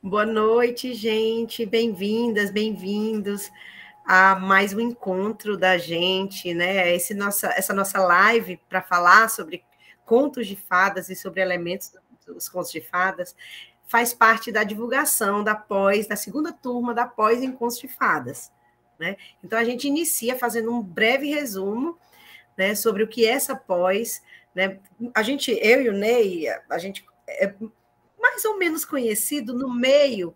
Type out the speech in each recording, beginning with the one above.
Boa noite, gente. Bem-vindas, bem-vindos a mais um encontro da gente, né? Essa nossa live para falar sobre contos de fadas e sobre elementos dos contos de fadas faz parte da divulgação da segunda turma da pós em contos de fadas, né? Então a gente inicia fazendo um breve resumo, né, sobre o que é essa pós, né? Eu e o Ney, a gente é mais ou menos conhecido no meio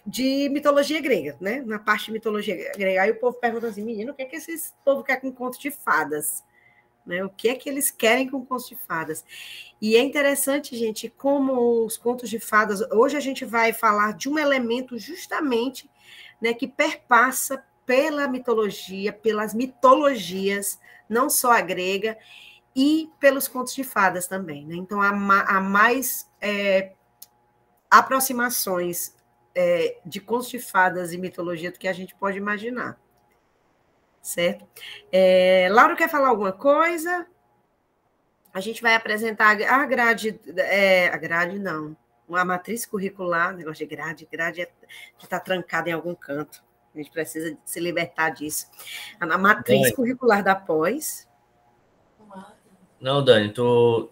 de mitologia grega, né? Na parte de mitologia grega. Aí o povo pergunta assim, menino, o que é que esse povo quer com conto de fadas? Né? O que é que eles querem com contos de fadas? E é interessante, gente, como os contos de fadas... Hoje a gente vai falar de um elemento justamente, né, que perpassa pela mitologia, pelas mitologias, não só a grega, e pelos contos de fadas também. Né? Então, há mais aproximações de contos de fadas e mitologia do que a gente pode imaginar. Certo? Laura quer falar alguma coisa? A gente vai apresentar a grade... a grade, não. A matriz curricular, negócio de grade está trancada em algum canto. A gente precisa se libertar disso. A matriz curricular da pós... Não, Dani,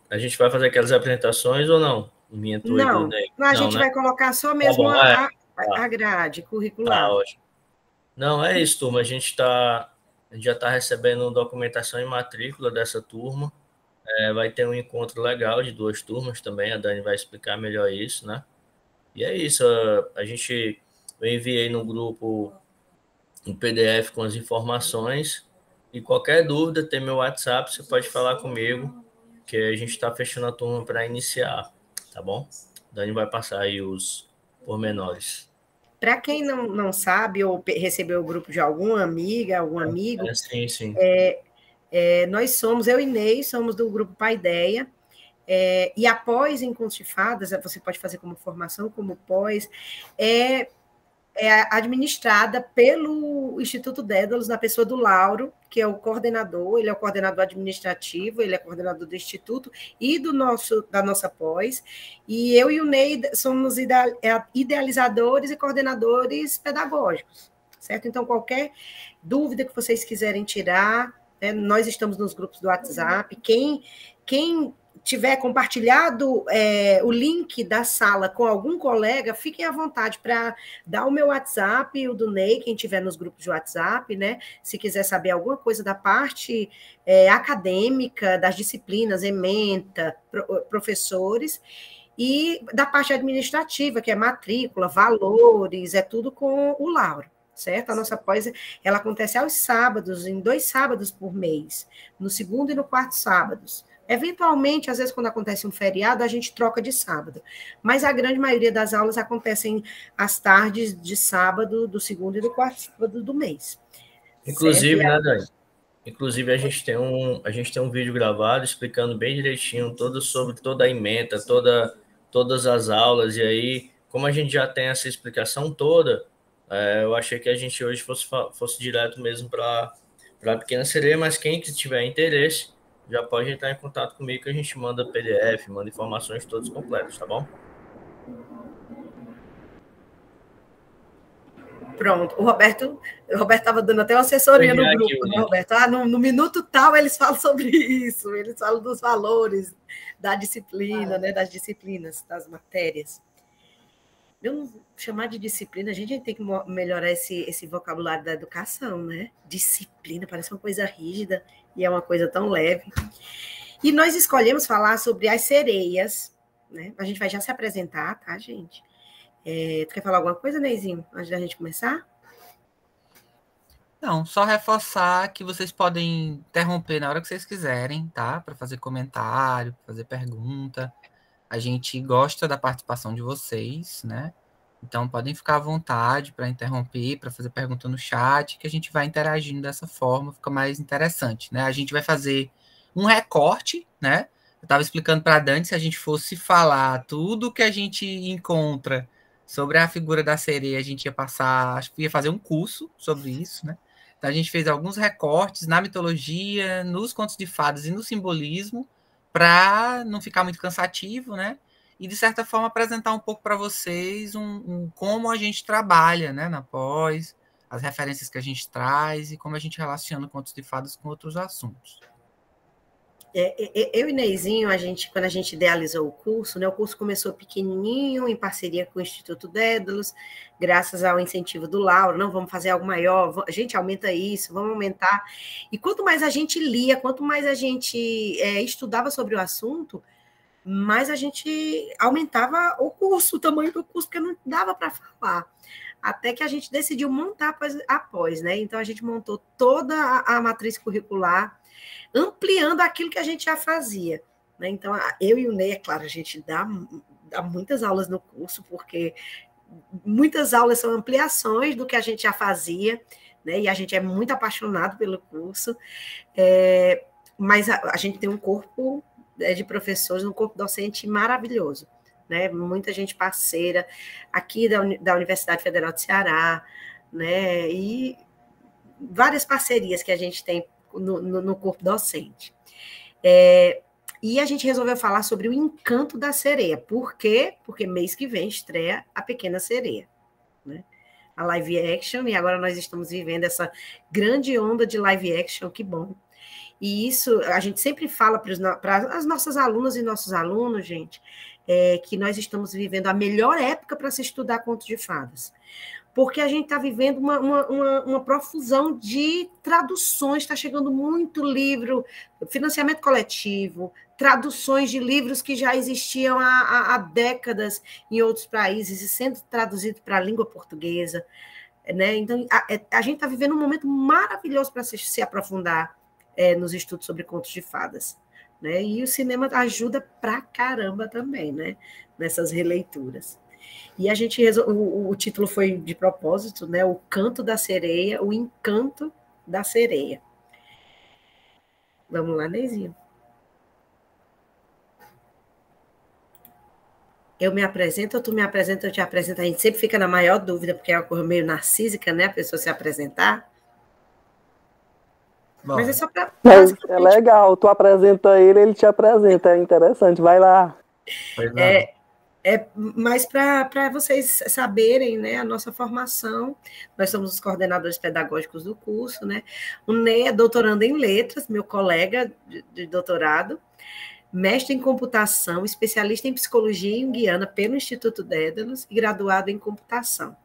a gente vai fazer aquelas apresentações ou não? Minha, tua e do Ney? Não, a gente vai colocar só mesmo bom, a grade curricular. Tá, ótimo. Não, é isso, turma. A gente já está recebendo documentação e matrícula dessa turma. Vai ter um encontro legal de duas turmas também. A Dani vai explicar melhor isso, né? E é isso. Eu enviei no grupo um PDF com as informações. E qualquer dúvida, tem meu WhatsApp, você pode falar comigo, que a gente está fechando a turma para iniciar, tá bom? Dani vai passar aí os pormenores. Para quem não sabe ou recebeu o grupo de alguma amiga, algum amigo, Sim. nós somos, eu e Ney, somos do grupo Paideia, e após Encontros de Fadas, você pode fazer como formação, como pós, é administrada pelo Instituto Dédalus, na pessoa do Lauro, que é o coordenador, ele é o coordenador administrativo, ele é coordenador do Instituto e da nossa pós, e eu e o Ney somos idealizadores e coordenadores pedagógicos, certo? Então, qualquer dúvida que vocês quiserem tirar, né, nós estamos nos grupos do WhatsApp, quem tiver compartilhado o link da sala com algum colega, fiquem à vontade para dar o meu WhatsApp, o do Ney, quem tiver nos grupos de WhatsApp, né? Se quiser saber alguma coisa da parte acadêmica, das disciplinas, ementa, professores, e da parte administrativa, que é matrícula, valores, é tudo com o Lauro. Certo? A nossa pós, ela acontece aos sábados, em 2 sábados por mês, no segundo e no quarto sábados. Eventualmente, às vezes, quando acontece um feriado, a gente troca de sábado. Mas a grande maioria das aulas acontecem às tardes de sábado, do segundo e do quarto sábado do mês. Inclusive, né, Dani? Inclusive, a gente tem um vídeo gravado explicando bem direitinho sobre toda a ementa, todas as aulas. E aí, como a gente já tem essa explicação toda, eu achei que a gente hoje fosse direto mesmo para a Pequena Sereia, mas quem que tiver interesse já pode entrar em contato comigo que a gente manda PDF, manda informações todas completas, tá bom? Pronto, o Roberto estava dando até uma assessoria no grupo, né, Roberto? No minuto tal eles falam sobre isso, eles falam dos valores da disciplina, né, das disciplinas, das matérias. Eu não chamar de disciplina, a gente tem que melhorar esse vocabulário da educação, né? Disciplina, parece uma coisa rígida e é uma coisa tão leve. E nós escolhemos falar sobre as sereias, né? A gente vai já se apresentar, tá, gente? Tu quer falar alguma coisa, Neizinho, antes da gente começar? Não, só reforçar que vocês podem interromper na hora que vocês quiserem, tá? Para fazer comentário, fazer pergunta. A gente gosta da participação de vocês, né? Então podem ficar à vontade para interromper, para fazer pergunta no chat, que a gente vai interagindo dessa forma, fica mais interessante, né? A gente vai fazer um recorte, né? Eu estava explicando para a Dani, se a gente fosse falar tudo que a gente encontra sobre a figura da sereia, a gente ia passar, acho que ia fazer um curso sobre isso, né? Então a gente fez alguns recortes na mitologia, nos contos de fadas e no simbolismo, para não ficar muito cansativo, né? e, de certa forma, apresentar um pouco para vocês como a gente trabalha, né, na pós, as referências que a gente traz e como a gente relaciona contos de fadas com outros assuntos. Eu e Neizinho, quando a gente idealizou o curso, né, o curso começou pequenininho, em parceria com o Instituto Dédalus, graças ao incentivo do Lauro, não, vamos fazer algo maior, a gente aumenta isso, vamos aumentar. E quanto mais a gente lia, quanto mais a gente estudava sobre o assunto, mais a gente aumentava o curso, o tamanho do curso, porque não dava para falar. Até que a gente decidiu montar após, né? Então, a gente montou toda a matriz curricular, ampliando aquilo que a gente já fazia. Né? Então, eu e o Ney, é claro, a gente dá muitas aulas no curso, porque muitas aulas são ampliações do que a gente já fazia, né? E a gente é muito apaixonado pelo curso, mas a gente tem um corpo de professores, um corpo docente maravilhoso, né? Muita gente parceira aqui da Universidade Federal do Ceará, né? E várias parcerias que a gente tem no corpo docente. E a gente resolveu falar sobre o encanto da sereia. Por quê? Porque mês que vem estreia A Pequena Sereia, né? A live action, e agora nós estamos vivendo essa grande onda de live action, que bom. E isso, a gente sempre fala para as nossas alunas e nossos alunos, gente, que nós estamos vivendo a melhor época para se estudar contos de fadas. Porque a gente está vivendo uma profusão de traduções, está chegando muito livro, financiamento coletivo, traduções de livros que já existiam há décadas em outros países e sendo traduzido para a língua portuguesa. Né? Então, a gente está vivendo um momento maravilhoso para se aprofundar nos estudos sobre contos de fadas. Né? E o cinema ajuda pra caramba também, né? Nessas releituras. E a gente o título foi de propósito, né? O Canto da Sereia, o Encanto da Sereia. Vamos lá, Neizinho. Eu me apresento ou tu me apresenta, eu te apresento? A gente sempre fica na maior dúvida, porque é uma coisa meio narcísica, né? A pessoa se apresentar. Bom, mas é só para... É legal, tu apresenta ele, ele te apresenta, é interessante, vai lá. Mas para vocês saberem, né, a nossa formação, nós somos os coordenadores pedagógicos do curso, né? O Ney é doutorando em letras, meu colega de doutorado, mestre em computação, especialista em psicologia junguiana pelo Instituto Dédalus e graduado em computação.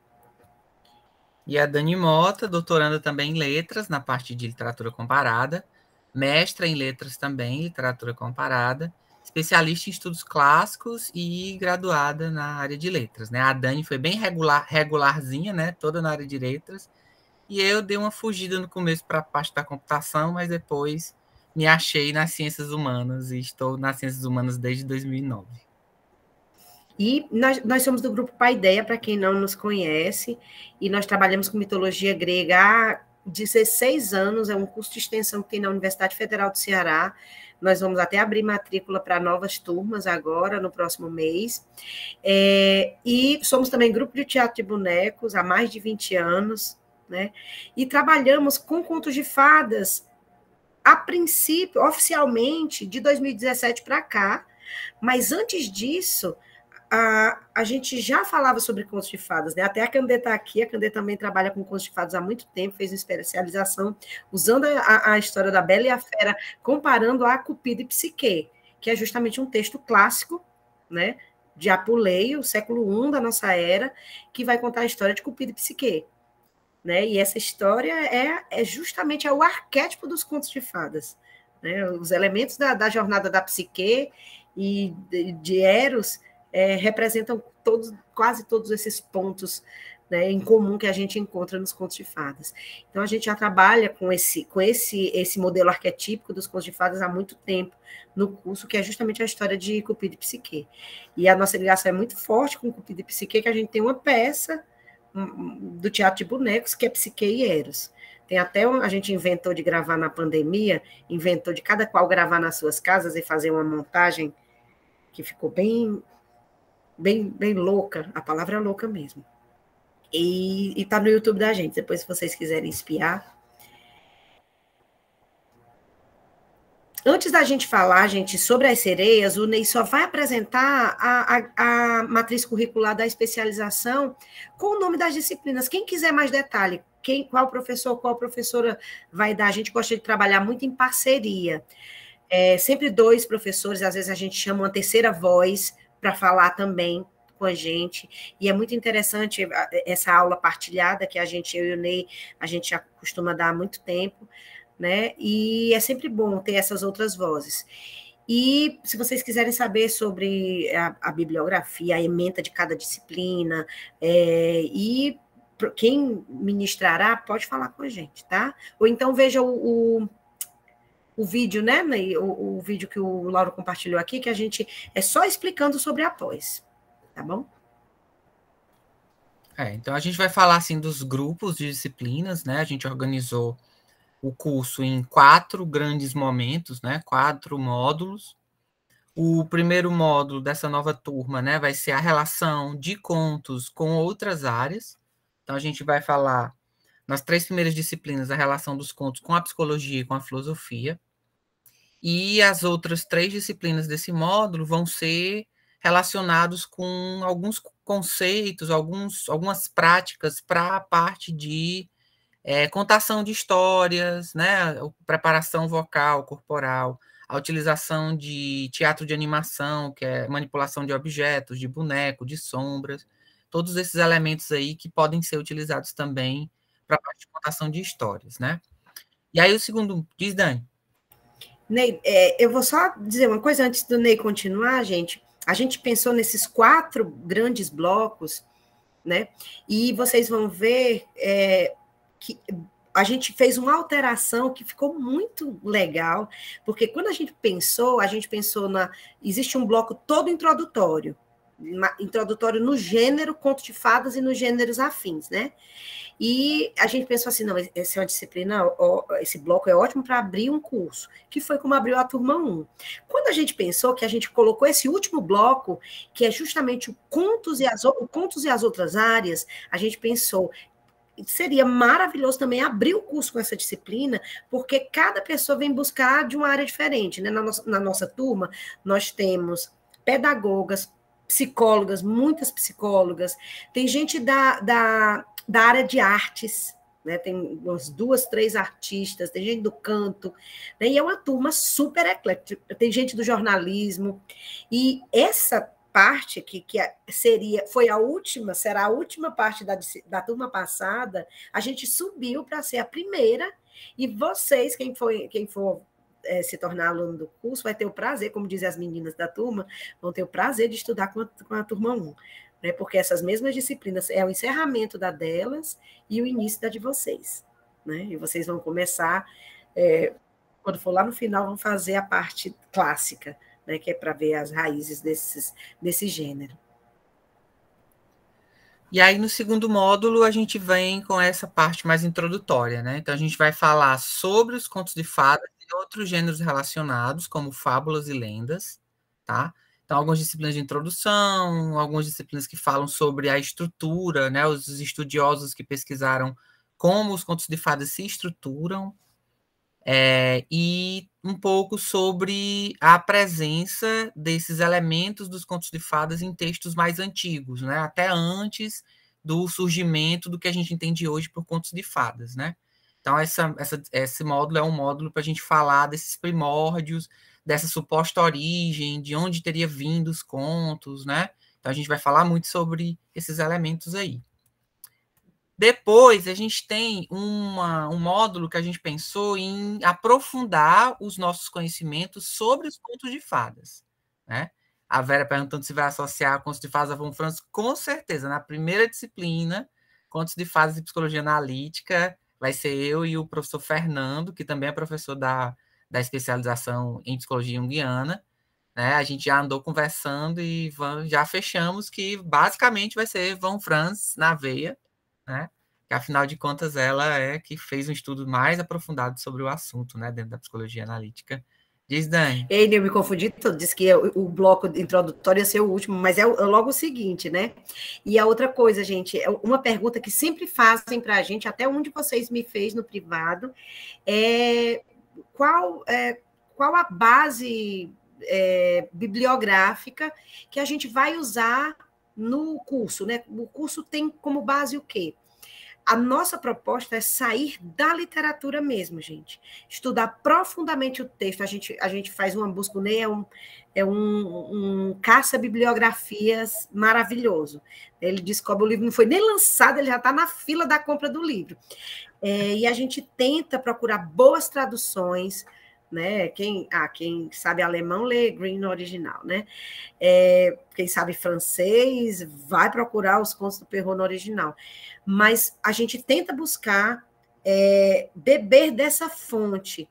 E a Dani Mota, doutoranda também em letras, na parte de literatura comparada, mestra em letras também, literatura comparada, especialista em estudos clássicos e graduada na área de letras, né? A Dani foi bem regularzinha, né? Toda na área de letras. E eu dei uma fugida no começo para a parte da computação, mas depois me achei nas ciências humanas e estou nas ciências humanas desde 2009. E nós somos do grupo Paideia, para quem não nos conhece, e nós trabalhamos com mitologia grega há 16 anos, é um curso de extensão que tem na Universidade Federal do Ceará. Nós vamos até abrir matrícula para novas turmas agora, no próximo mês. E somos também grupo de teatro de bonecos há mais de 20 anos, né? E trabalhamos com contos de fadas, a princípio, oficialmente, de 2017 para cá, mas antes disso... A gente já falava sobre contos de fadas, né? Até a Candê está aqui, a Candê também trabalha com contos de fadas há muito tempo, fez uma especialização usando a história da Bela e a Fera, comparando a Cupido e Psique, que é justamente um texto clássico, né? De Apuleio, século I da nossa era, que vai contar a história de Cupido e Psique. Né? E essa história é justamente o arquétipo dos contos de fadas. Né? Os elementos da jornada da Psique e de Eros representam quase todos esses pontos, né, em comum que a gente encontra nos contos de fadas. Então, a gente já trabalha com esse modelo arquetípico dos contos de fadas há muito tempo no curso, que é justamente a história de Cupido e Psique. E a nossa ligação é muito forte com Cupido e Psique, que a gente tem uma peça do teatro de bonecos, que é Psique e Eros. Tem até a gente inventou de gravar na pandemia, inventou de cada qual gravar nas suas casas e fazer uma montagem que ficou bem louca, a palavra é louca mesmo. E está no YouTube da gente, depois se vocês quiserem espiar. Antes da gente falar, gente, sobre as sereias, o Ney só vai apresentar a matriz curricular da especialização com o nome das disciplinas. Quem quiser mais detalhe, qual professor, qual professora vai dar, a gente gosta de trabalhar muito em parceria. Sempre 2 professores, às vezes a gente chama uma terceira voz para falar também com a gente, e é muito interessante essa aula partilhada que eu e o Ney, a gente já costuma dar há muito tempo, né? E é sempre bom ter essas outras vozes. E se vocês quiserem saber sobre a bibliografia, a ementa de cada disciplina, e quem ministrará, pode falar com a gente, tá? Ou então veja o vídeo, né? O vídeo que o Lauro compartilhou aqui, que a gente é só explicando sobre a pós, tá bom? Então a gente vai falar assim dos grupos de disciplinas, né? A gente organizou o curso em 4 grandes momentos, né? 4 módulos. O primeiro módulo dessa nova turma, né, vai ser a relação de contos com outras áreas. Então a gente vai falar nas 3 primeiras disciplinas a relação dos contos com a psicologia e com a filosofia. E as outras 3 disciplinas desse módulo vão ser relacionados com alguns conceitos, algumas práticas para a parte de contação de histórias, né, preparação vocal, corporal, a utilização de teatro de animação, que é manipulação de objetos, de boneco, de sombras, todos esses elementos aí que podem ser utilizados também para a parte de contação de histórias, né? E aí o segundo, diz Dani. Ney, eu vou só dizer uma coisa antes do Ney continuar, gente. A gente pensou nesses 4 grandes blocos, né? E vocês vão ver que a gente fez uma alteração que ficou muito legal, porque quando a gente pensou existe um bloco todo introdutório no gênero conto de fadas e nos gêneros afins, né? E a gente pensou assim, não, essa é uma disciplina, esse bloco é ótimo para abrir um curso, que foi como abriu a turma 1. Quando a gente pensou que a gente colocou esse último bloco, que é justamente o contos e as outras áreas, a gente pensou seria maravilhoso também abrir o curso com essa disciplina, porque cada pessoa vem buscar de uma área diferente, né? Na nossa turma, nós temos pedagogas, psicólogas, muitas psicólogas, tem gente da área de artes, né? Tem umas 2, 3 artistas, tem gente do canto, né? E é uma turma super eclética, tem gente do jornalismo, e essa parte que será a última parte da turma passada, a gente subiu para ser a primeira, e vocês, quem for se tornar aluno do curso, vai ter o prazer, como dizem as meninas da turma, vão ter o prazer de estudar com a turma 1, né? Porque essas mesmas disciplinas é o encerramento da delas e o início da de vocês, né? E vocês vão começar, quando for lá no final, vão fazer a parte clássica, né, que é para ver as raízes desse gênero. E aí, no segundo módulo, a gente vem com essa parte mais introdutória, né? Então, a gente vai falar sobre os contos de fadas e outros gêneros relacionados, como fábulas e lendas, tá? Então, algumas disciplinas de introdução, algumas disciplinas que falam sobre a estrutura, né? Os estudiosos que pesquisaram como os contos de fadas se estruturam, e um pouco sobre a presença desses elementos dos contos de fadas em textos mais antigos, né? Até antes do surgimento do que a gente entende hoje por contos de fadas, né? Então, esse módulo é um módulo para a gente falar desses primórdios, dessa suposta origem, de onde teria vindo os contos, né? Então, a gente vai falar muito sobre esses elementos aí. Depois, a gente tem um módulo que a gente pensou em aprofundar os nossos conhecimentos sobre os contos de fadas, né? A Vera perguntando se vai associar contos de fadas a Von Franz. Com certeza, na primeira disciplina, contos de fadas e psicologia analítica, vai ser eu e o professor Fernando, que também é professor da especialização em psicologia junguiana, né? A gente já andou conversando e já fechamos que basicamente vai ser Von Franz na veia, né? Que, afinal de contas, ela é que fez um estudo mais aprofundado sobre o assunto, né, dentro da psicologia analítica. Diz, Dani. Eu me confundi tudo, disse que o bloco introdutório ia ser o último, mas é logo o seguinte, né? E a outra coisa, gente, uma pergunta que sempre fazem para a gente, até um de vocês me fez no privado, qual a base bibliográfica que a gente vai usar no curso, né? O curso tem como base o quê? A nossa proposta é sair da literatura mesmo, gente. Estudar profundamente o texto. A gente faz uma busca, o Ney é um caça-bibliografias maravilhoso. Ele descobre o livro, não foi nem lançado, ele já está na fila da compra do livro. E a gente tenta procurar boas traduções, né? Quem sabe alemão lê Green no original, né? Quem sabe francês vai procurar os contos do Perrault no original. Mas a gente tenta buscar beber dessa fonte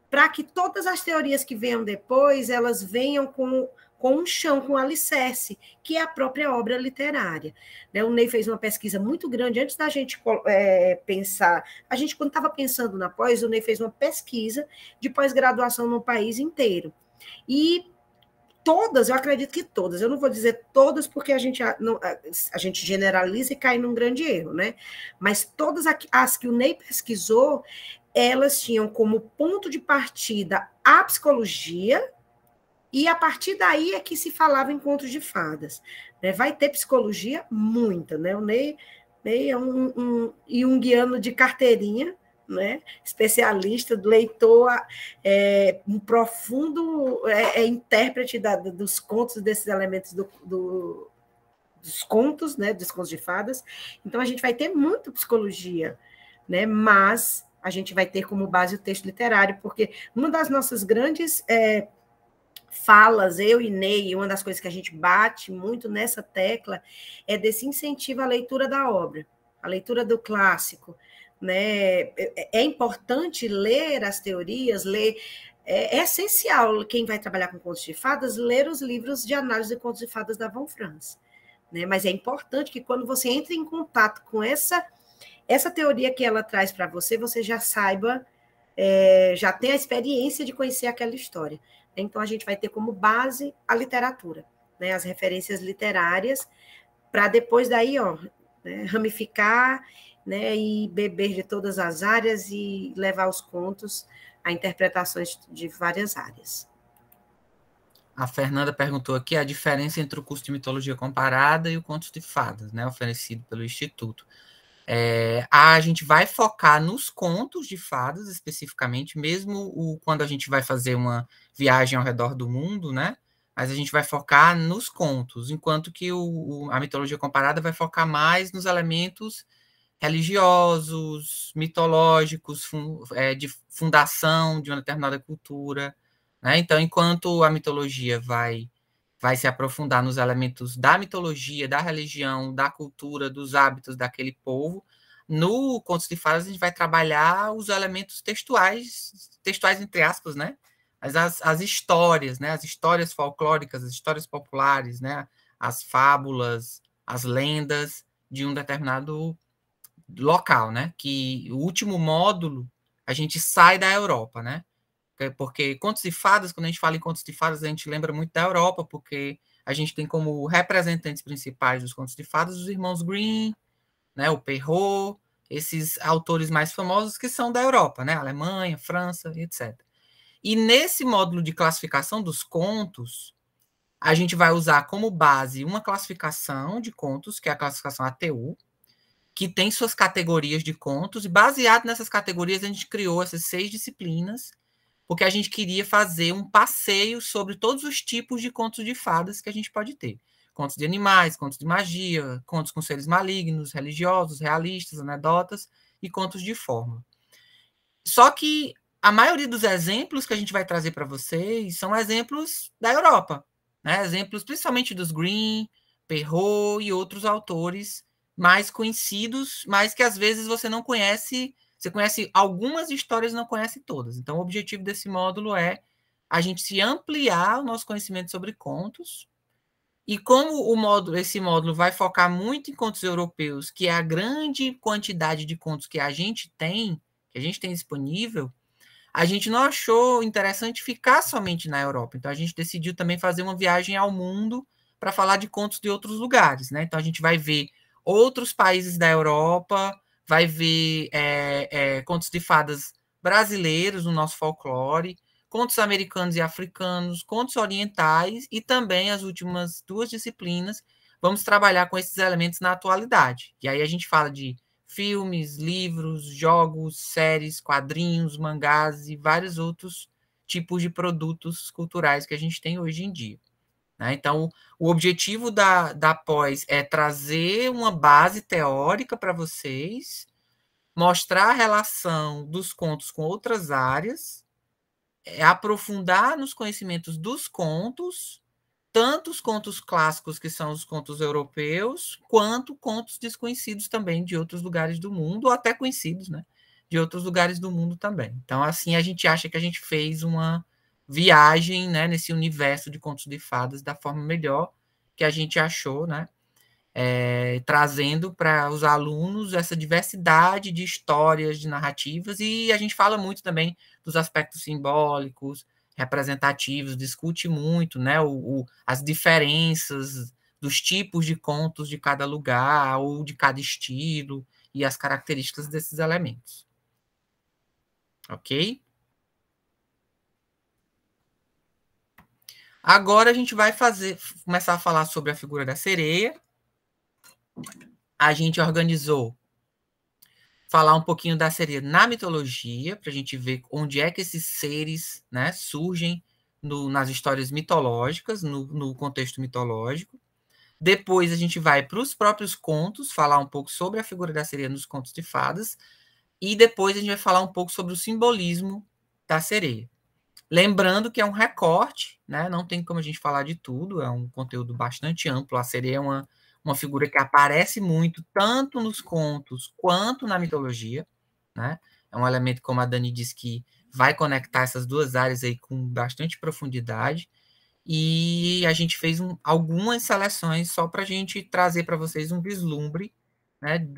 para que todas as teorias que venham depois elas venham com um chão, com um alicerce, que é a própria obra literária. O Ney fez uma pesquisa muito grande, antes da gente pensar, a gente, quando estava pensando na pós, o Ney fez uma pesquisa de pós-graduação no país inteiro. E todas, eu acredito que todas, eu não vou dizer todas, porque a gente generaliza e cai num grande erro, né? Mas todas as que o Ney pesquisou, elas tinham como ponto de partida a psicologia, e a partir daí é que se falava em contos de fadas. Né? Vai ter psicologia? Muita. Né? O Ney é um junguiano de carteirinha, né? Especialista, leitor, um profundo intérprete dos contos, desses elementos dos contos, né? Dos contos de fadas. Então, a gente vai ter muito psicologia, né? Mas a gente vai ter como base o texto literário, porque uma das nossas grandes falas, eu e Ney, uma das coisas que a gente bate muito nessa tecla é desse incentivo à leitura da obra, à leitura do clássico, né? É importante ler as teorias, é essencial, quem vai trabalhar com contos de fadas, ler os livros de análise de contos de fadas da Von Franz, né? Mas é importante que quando você entre em contato com essa teoria que ela traz para você, você já saiba, já tem a experiência de conhecer aquela história. Então, a gente vai ter como base a literatura, né, as referências literárias, para depois daí, né, ramificar, né, e beber de todas as áreas e levar os contos a interpretações de várias áreas. A Fernanda perguntou aqui a diferença entre o curso de mitologia comparada e o Contos de Fadas, né, oferecido pelo Instituto. A gente vai focar nos contos de fadas, especificamente, mesmo quando a gente vai fazer uma viagem ao redor do mundo, né? Mas a gente vai focar nos contos, enquanto que a mitologia comparada vai focar mais nos elementos religiosos, mitológicos, de fundação de uma determinada cultura, né? Então, enquanto a mitologia vai se aprofundar nos elementos da mitologia, da religião, da cultura, dos hábitos daquele povo. No Contos de Fadas, a gente vai trabalhar os elementos textuais entre aspas, né? As histórias, né? As histórias folclóricas, as histórias populares, né? As fábulas, as lendas de um determinado local, né? Que o último módulo, a gente sai da Europa, né? Porque contos de fadas, quando a gente fala em contos de fadas, a gente lembra muito da Europa, porque a gente tem como representantes principais dos contos de fadas os irmãos Grimm, né, o Perrault, esses autores mais famosos que são da Europa, né, Alemanha, França, etc. E nesse módulo de classificação dos contos, a gente vai usar como base uma classificação de contos, que é a classificação ATU, que tem suas categorias de contos, e baseado nessas categorias a gente criou essas 6 disciplinas, porque a gente queria fazer um passeio sobre todos os tipos de contos de fadas que a gente pode ter. Contos de animais, contos de magia, contos com seres malignos, religiosos, realistas, anedotas e contos de fórmula. Só que a maioria dos exemplos que a gente vai trazer para vocês são exemplos da Europa, né? Exemplos principalmente dos Grimm, Perrault e outros autores mais conhecidos, mas que às vezes você não conhece. Você conhece algumas histórias e não conhece todas. Então, o objetivo desse módulo é a gente se ampliar o nosso conhecimento sobre contos. E como esse módulo vai focar muito em contos europeus, que é a grande quantidade de contos que a gente tem disponível, a gente não achou interessante ficar somente na Europa. Então, a gente decidiu também fazer uma viagem ao mundo para falar de contos de outros lugares, né? Então, a gente vai ver outros países da Europa, vai ver contos de fadas brasileiros no nosso folclore, contos americanos e africanos, contos orientais e também as últimas 2 disciplinas vamos trabalhar com esses elementos na atualidade. E aí a gente fala de filmes, livros, jogos, séries, quadrinhos, mangás e vários outros tipos de produtos culturais que a gente tem hoje em dia. Né? Então, o objetivo da pós é trazer uma base teórica para vocês, mostrar a relação dos contos com outras áreas, aprofundar nos conhecimentos dos contos, tanto os contos clássicos, que são os contos europeus, quanto contos desconhecidos também de outros lugares do mundo, ou até conhecidos, né, de outros lugares do mundo também. Então, assim, a gente acha que a gente fez uma viagem, né, nesse universo de contos de fadas da forma melhor que a gente achou, né, trazendo para os alunos essa diversidade de histórias, de narrativas, e a gente fala muito também dos aspectos simbólicos, representativos, discute muito, né, as diferenças dos tipos de contos de cada lugar ou de cada estilo e as características desses elementos. Ok? Agora a gente vai começar a falar sobre a figura da sereia. A gente organizou falar um pouquinho da sereia na mitologia, para a gente ver onde é que esses seres, né, surgem nas histórias mitológicas, no contexto mitológico. Depois a gente vai para os próprios contos, falar um pouco sobre a figura da sereia nos contos de fadas, e depois a gente vai falar um pouco sobre o simbolismo da sereia. Lembrando que é um recorte, né? Não tem como a gente falar de tudo, é um conteúdo bastante amplo. A sereia é uma figura que aparece muito, tanto nos contos quanto na mitologia, né? É um elemento, como a Dani disse, que vai conectar essas 2 áreas aí com bastante profundidade. E a gente fez algumas seleções só para a gente trazer para vocês um vislumbre, né, de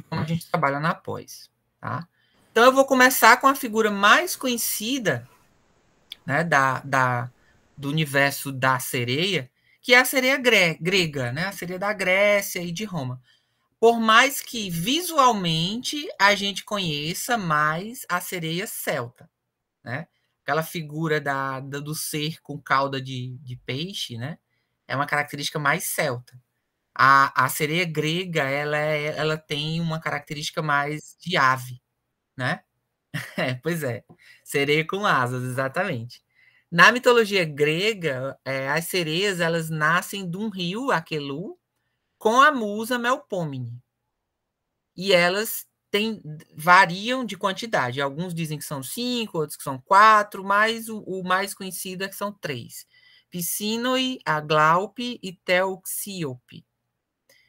como a gente trabalha na pós. Tá? Então, eu vou começar com a figura mais conhecida, né, do universo da sereia, que é a sereia grega, né, a sereia da Grécia e de Roma. Por mais que visualmente a gente conheça mais a sereia celta, né? Aquela figura do ser com cauda de peixe, né? É uma característica mais celta. A sereia grega, ela tem uma característica mais de ave, né? Pois é, sereia com asas, exatamente. Na mitologia grega, as sereias elas nascem de um rio, Aqueloo, com a musa Melpomene. E elas variam de quantidade. Alguns dizem que são 5, outros que são 4, mas o mais conhecido é que são 3. Piscínoe, Aglaupe e Teuxíope.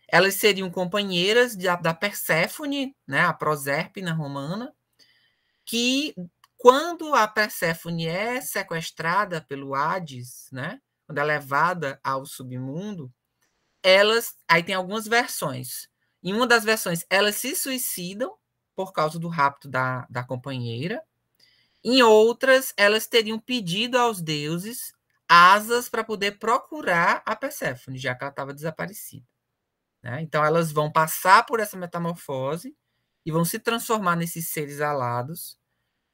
Elas seriam companheiras da Perséfone, né, a Prosérpina romana, que quando a Perséfone é sequestrada pelo Hades, né, quando é levada ao submundo, aí tem algumas versões. Em uma das versões, elas se suicidam por causa do rapto da companheira. Em outras, elas teriam pedido aos deuses asas para poder procurar a Perséfone, já que ela estava desaparecida. Né? Então, elas vão passar por essa metamorfose e vão se transformar nesses seres alados,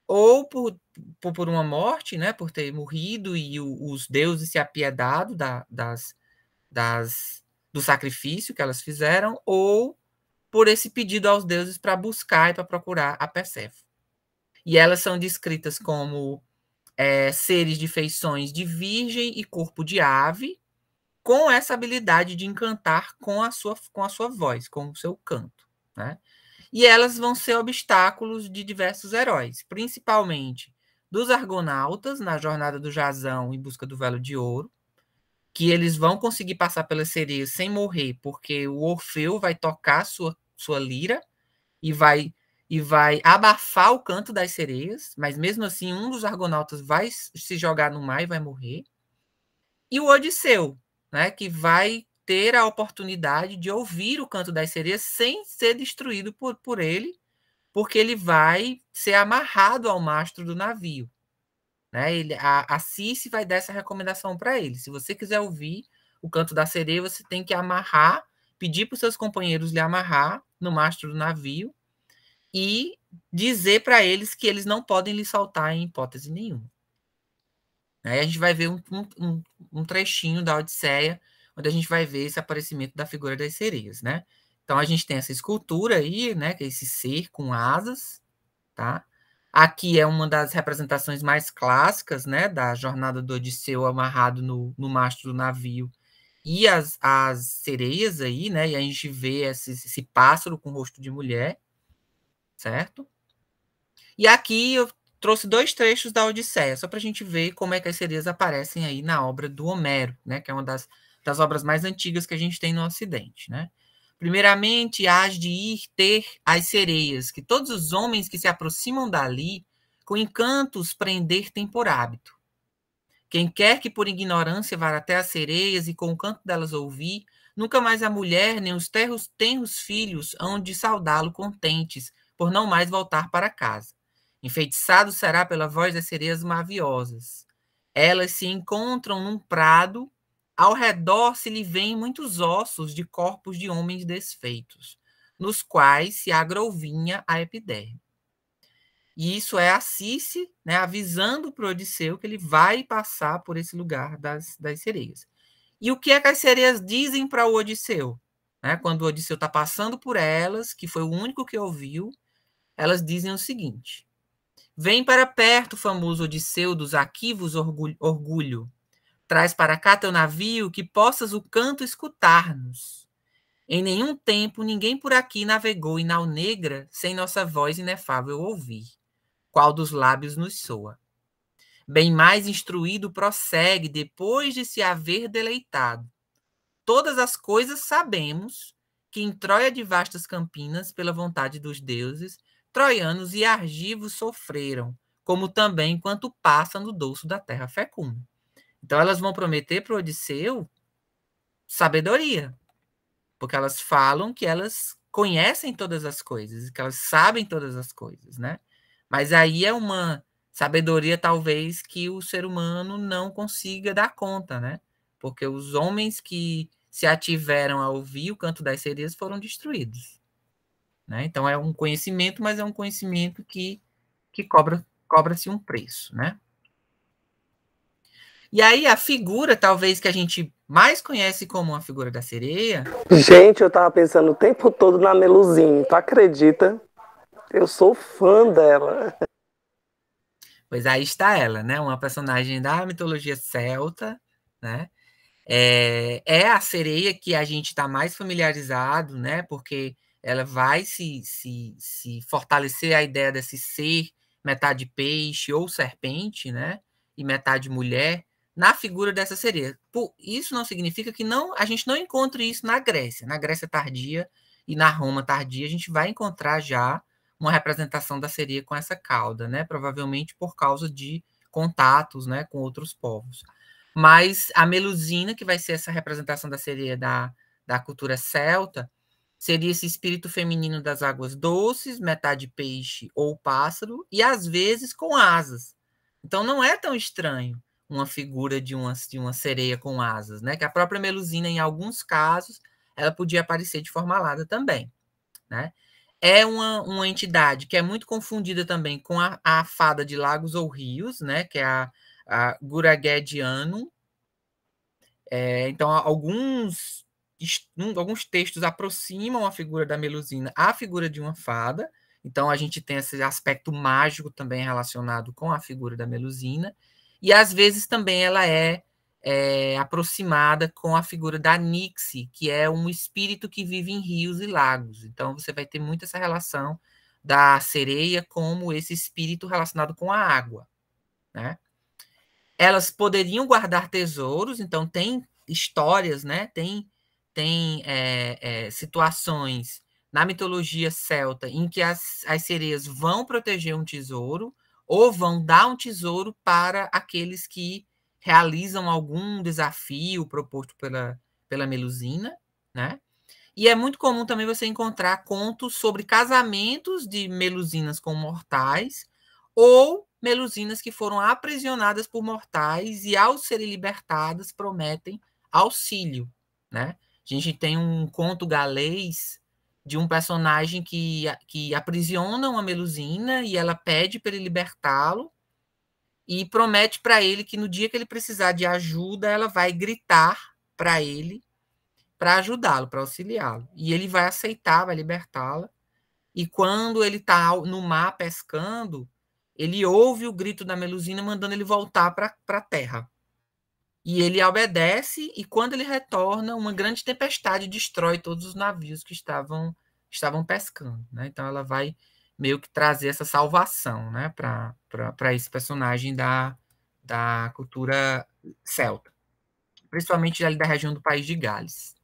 ou por uma morte, né? Por ter morrido e os deuses se apiedado do sacrifício que elas fizeram, ou por esse pedido aos deuses para buscar e para procurar a Perséfone. E elas são descritas como seres de feições de virgem e corpo de ave, com essa habilidade de encantar com a sua voz, com o seu canto. Né? E elas vão ser obstáculos de diversos heróis, principalmente dos argonautas, na jornada do Jasão em busca do Velo de Ouro, que eles vão conseguir passar pelas sereias sem morrer, porque o Orfeu vai tocar sua lira e vai abafar o canto das sereias, mas mesmo assim um dos argonautas vai se jogar no mar e vai morrer. E o Odisseu, né, que vai ter a oportunidade de ouvir o canto das sereias sem ser destruído por ele, porque ele vai ser amarrado ao mastro do navio. Né? A Circe vai dar essa recomendação para ele. Se você quiser ouvir o canto da sereia, você tem que amarrar, pedir para os seus companheiros lhe amarrar no mastro do navio e dizer para eles que eles não podem lhe soltar em hipótese nenhuma. Aí a gente vai ver um trechinho da Odisseia, onde a gente vai ver esse aparecimento da figura das sereias, né? Então a gente tem essa escultura aí, né, que é esse ser com asas, tá? Aqui é uma das representações mais clássicas, né, da jornada do Odisseu amarrado no mastro do navio e as sereias aí, né? E a gente vê esse pássaro com rosto de mulher, certo? E aqui eu trouxe 2 trechos da Odisseia, só para a gente ver como é que as sereias aparecem aí na obra do Homero, né? Que é uma das obras mais antigas que a gente tem no Ocidente, né? Primeiramente, hás de ir ter as sereias, que todos os homens que se aproximam dali, com encantos prender tem por hábito. Quem quer que por ignorância vá até as sereias e com o canto delas ouvir, nunca mais a mulher nem os tenros filhos hão de saudá-lo contentes, por não mais voltar para casa. Enfeitiçado será pela voz das sereias maviosas. Elas se encontram num prado, ao redor se lhe vêem muitos ossos de corpos de homens desfeitos, nos quais se agrouvinha a epiderme. E isso é a Circe, né, avisando para o Odisseu que ele vai passar por esse lugar das sereias. E o que é que as sereias dizem para o Odisseu? Né, quando o Odisseu está passando por elas, que foi o único que ouviu, elas dizem o seguinte: vem para perto, famoso Odisseu dos Aquivos orgulho. Traz para cá teu navio, que possas o canto escutar-nos. Em nenhum tempo ninguém por aqui navegou em nau negra sem nossa voz inefável ouvir. Qual dos lábios nos soa. Bem mais instruído prossegue depois de se haver deleitado. Todas as coisas sabemos que em Troia de vastas campinas, pela vontade dos deuses, troianos e argivos sofreram, como também quanto passa no dorso da terra fecunda. Então elas vão prometer para o Odisseu sabedoria, porque elas falam que elas conhecem todas as coisas, que elas sabem todas as coisas, né? Mas aí é uma sabedoria, talvez, que o ser humano não consiga dar conta, né? Porque os homens que se ativeram a ouvir o canto das sereias foram destruídos, né? Então é um conhecimento, mas é um conhecimento que cobra-se um preço, né? E aí a figura, talvez, que a gente mais conhece como a figura da sereia... Gente, eu tava pensando o tempo todo na Melusine, tu acredita? Eu sou fã dela. Pois aí está ela, né? Uma personagem da mitologia celta, né? É a sereia que a gente está mais familiarizado, né? Porque ela vai se fortalecer a ideia desse ser metade peixe ou serpente, né? E metade mulher, na figura dessa sereia. Isso não significa que a gente não encontre isso na Grécia. Na Grécia tardia e na Roma tardia, a gente vai encontrar já uma representação da sereia com essa cauda, né? Provavelmente por causa de contatos, né, com outros povos. Mas a Melusina, que vai ser essa representação da sereia da cultura celta, seria esse espírito feminino das águas doces, metade peixe ou pássaro, e às vezes com asas. Então não é tão estranho uma figura de uma sereia com asas, né? Que a própria Melusina, em alguns casos, ela podia aparecer de forma alada também, né? É uma entidade que é muito confundida também com a fada de lagos ou rios, né? Que é a Guragedianum. Então, alguns textos aproximam a figura da Melusina à figura de uma fada. Então, a gente tem esse aspecto mágico também relacionado com a figura da Melusina. E, às vezes, também ela é aproximada com a figura da Nixie, que é um espírito que vive em rios e lagos. Então, você vai ter muito essa relação da sereia como esse espírito relacionado com a água, né? Elas poderiam guardar tesouros, então tem histórias, né? Tem situações na mitologia celta em que as sereias vão proteger um tesouro ou vão dar um tesouro para aqueles que realizam algum desafio proposto pela Melusina, né? E é muito comum também você encontrar contos sobre casamentos de Melusinas com mortais ou Melusinas que foram aprisionadas por mortais e, ao serem libertadas, prometem auxílio, né? A gente tem um conto galês de um personagem que aprisiona uma Melusina e ela pede para ele libertá-lo, e promete para ele que no dia que ele precisar de ajuda, ela vai gritar para ele para ajudá-lo, para auxiliá-lo. E ele vai aceitar, vai libertá-la. E quando ele está no mar pescando, ele ouve o grito da Melusina mandando ele voltar para a terra. E ele obedece, e quando ele retorna, uma grande tempestade destrói todos os navios que estavam pescando. Né? Então ela vai meio que trazer essa salvação, né, para esse personagem da cultura celta, principalmente ali da região do País de Gales.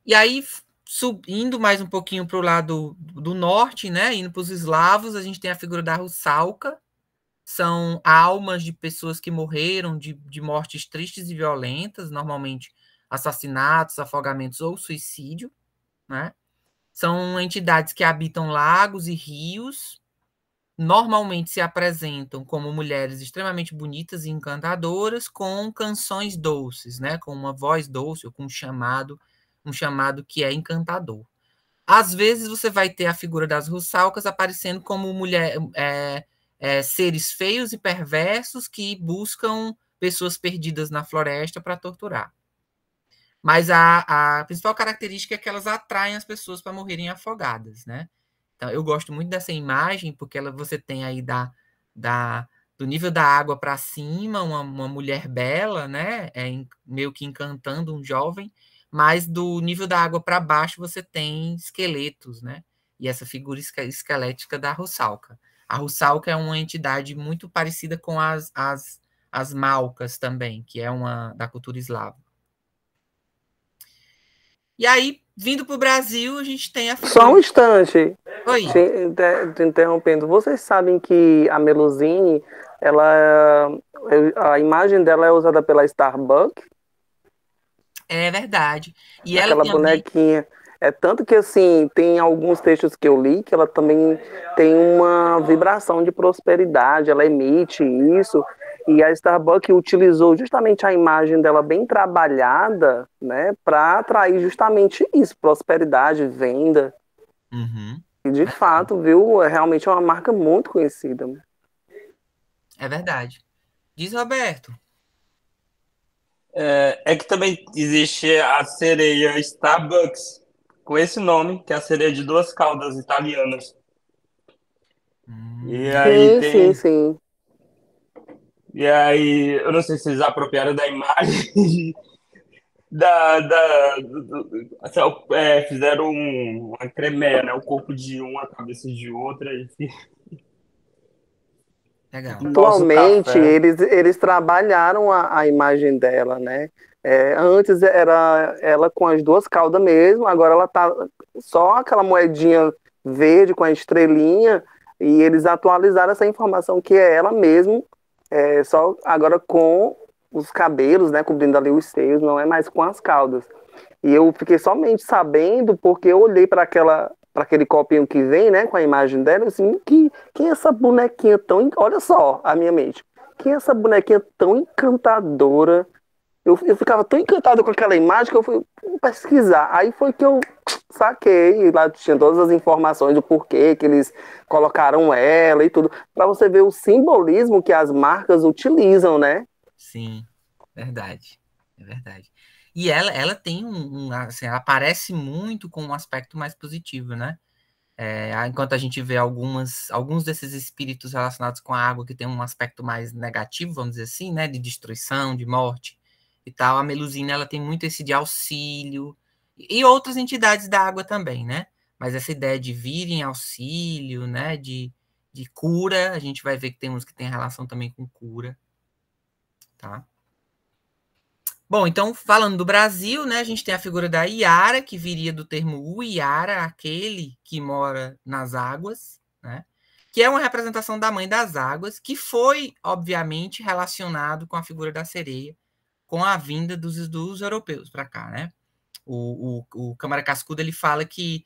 E aí, subindo mais um pouquinho para o lado do norte, né, indo para os eslavos, a gente tem a figura da Russalka. São almas de pessoas que morreram de mortes tristes e violentas, normalmente assassinatos, afogamentos ou suicídio, né? São entidades que habitam lagos e rios, normalmente se apresentam como mulheres extremamente bonitas e encantadoras, com canções doces, né? Com uma voz doce, ou com um chamado que é encantador. Às vezes você vai ter a figura das russalcas aparecendo como seres feios e perversos que buscam pessoas perdidas na floresta para torturar. Mas a principal característica é que elas atraem as pessoas para morrerem afogadas, né? Então, eu gosto muito dessa imagem, porque você tem aí do nível da água para cima, uma mulher bela, né? Meio que encantando um jovem, mas do nível da água para baixo você tem esqueletos, né? E essa figura esquelética da Russalka. A Russalka é uma entidade muito parecida com as Malkas também, que é uma da cultura eslava. E aí, vindo para o Brasil, a gente tem a figura... Só um instante. Oi. Te interrompendo. Vocês sabem que a Melusine, a imagem dela é usada pela Starbucks? É verdade. E aquela ela bonequinha. É tanto que, assim, tem alguns textos que eu li que ela também tem uma vibração de prosperidade, ela emite isso, e a Starbucks utilizou justamente a imagem dela bem trabalhada, né, para atrair justamente isso, prosperidade, venda. Uhum. E, de fato, viu, é realmente uma marca muito conhecida. É verdade. Diz, Roberto. É que também existe a sereia Starbucks, com esse nome, que é a sereia de duas caudas italianas. E aí Sim. E aí, eu não sei se eles apropriaram da imagem fizeram uma cremeia, né? O corpo de uma, a cabeça de outra. Legal. Atualmente, eles trabalharam a imagem dela, né? Antes era ela com as duas caudas mesmo, agora ela tá só aquela moedinha verde com a estrelinha, e eles atualizaram essa informação que é ela mesmo, só agora com os cabelos, né, cobrindo ali os seios, não é mais com as caudas. E eu fiquei somente sabendo porque eu olhei para aquele copinho que vem, né, com a imagem dela, assim, quem é essa bonequinha tão... Olha só a minha mente. Quem é essa bonequinha tão encantadora? Eu ficava tão encantado com aquela imagem que eu fui pesquisar. Aí foi que eu saquei, e lá tinha todas as informações do porquê que eles colocaram ela e tudo, para você ver o simbolismo que as marcas utilizam, né? Sim, verdade. É verdade. E ela tem assim, ela aparece muito com um aspecto mais positivo, né? Enquanto a gente vê alguns desses espíritos relacionados com a água que tem um aspecto mais negativo, vamos dizer assim, né? De destruição, de morte e tal, a Melusina, ela tem muito esse de auxílio, e outras entidades da água também, né? Mas essa ideia de vir em auxílio, né? De cura, a gente vai ver que tem uns que tem relação também com cura, tá? Bom, então, falando do Brasil, né, a gente tem a figura da Iara, que viria do termo Uiara, aquele que mora nas águas, né, que é uma representação da mãe das águas, que foi, obviamente, relacionado com a figura da sereia, com a vinda dos europeus para cá, né? O Câmara Cascudo, ele fala que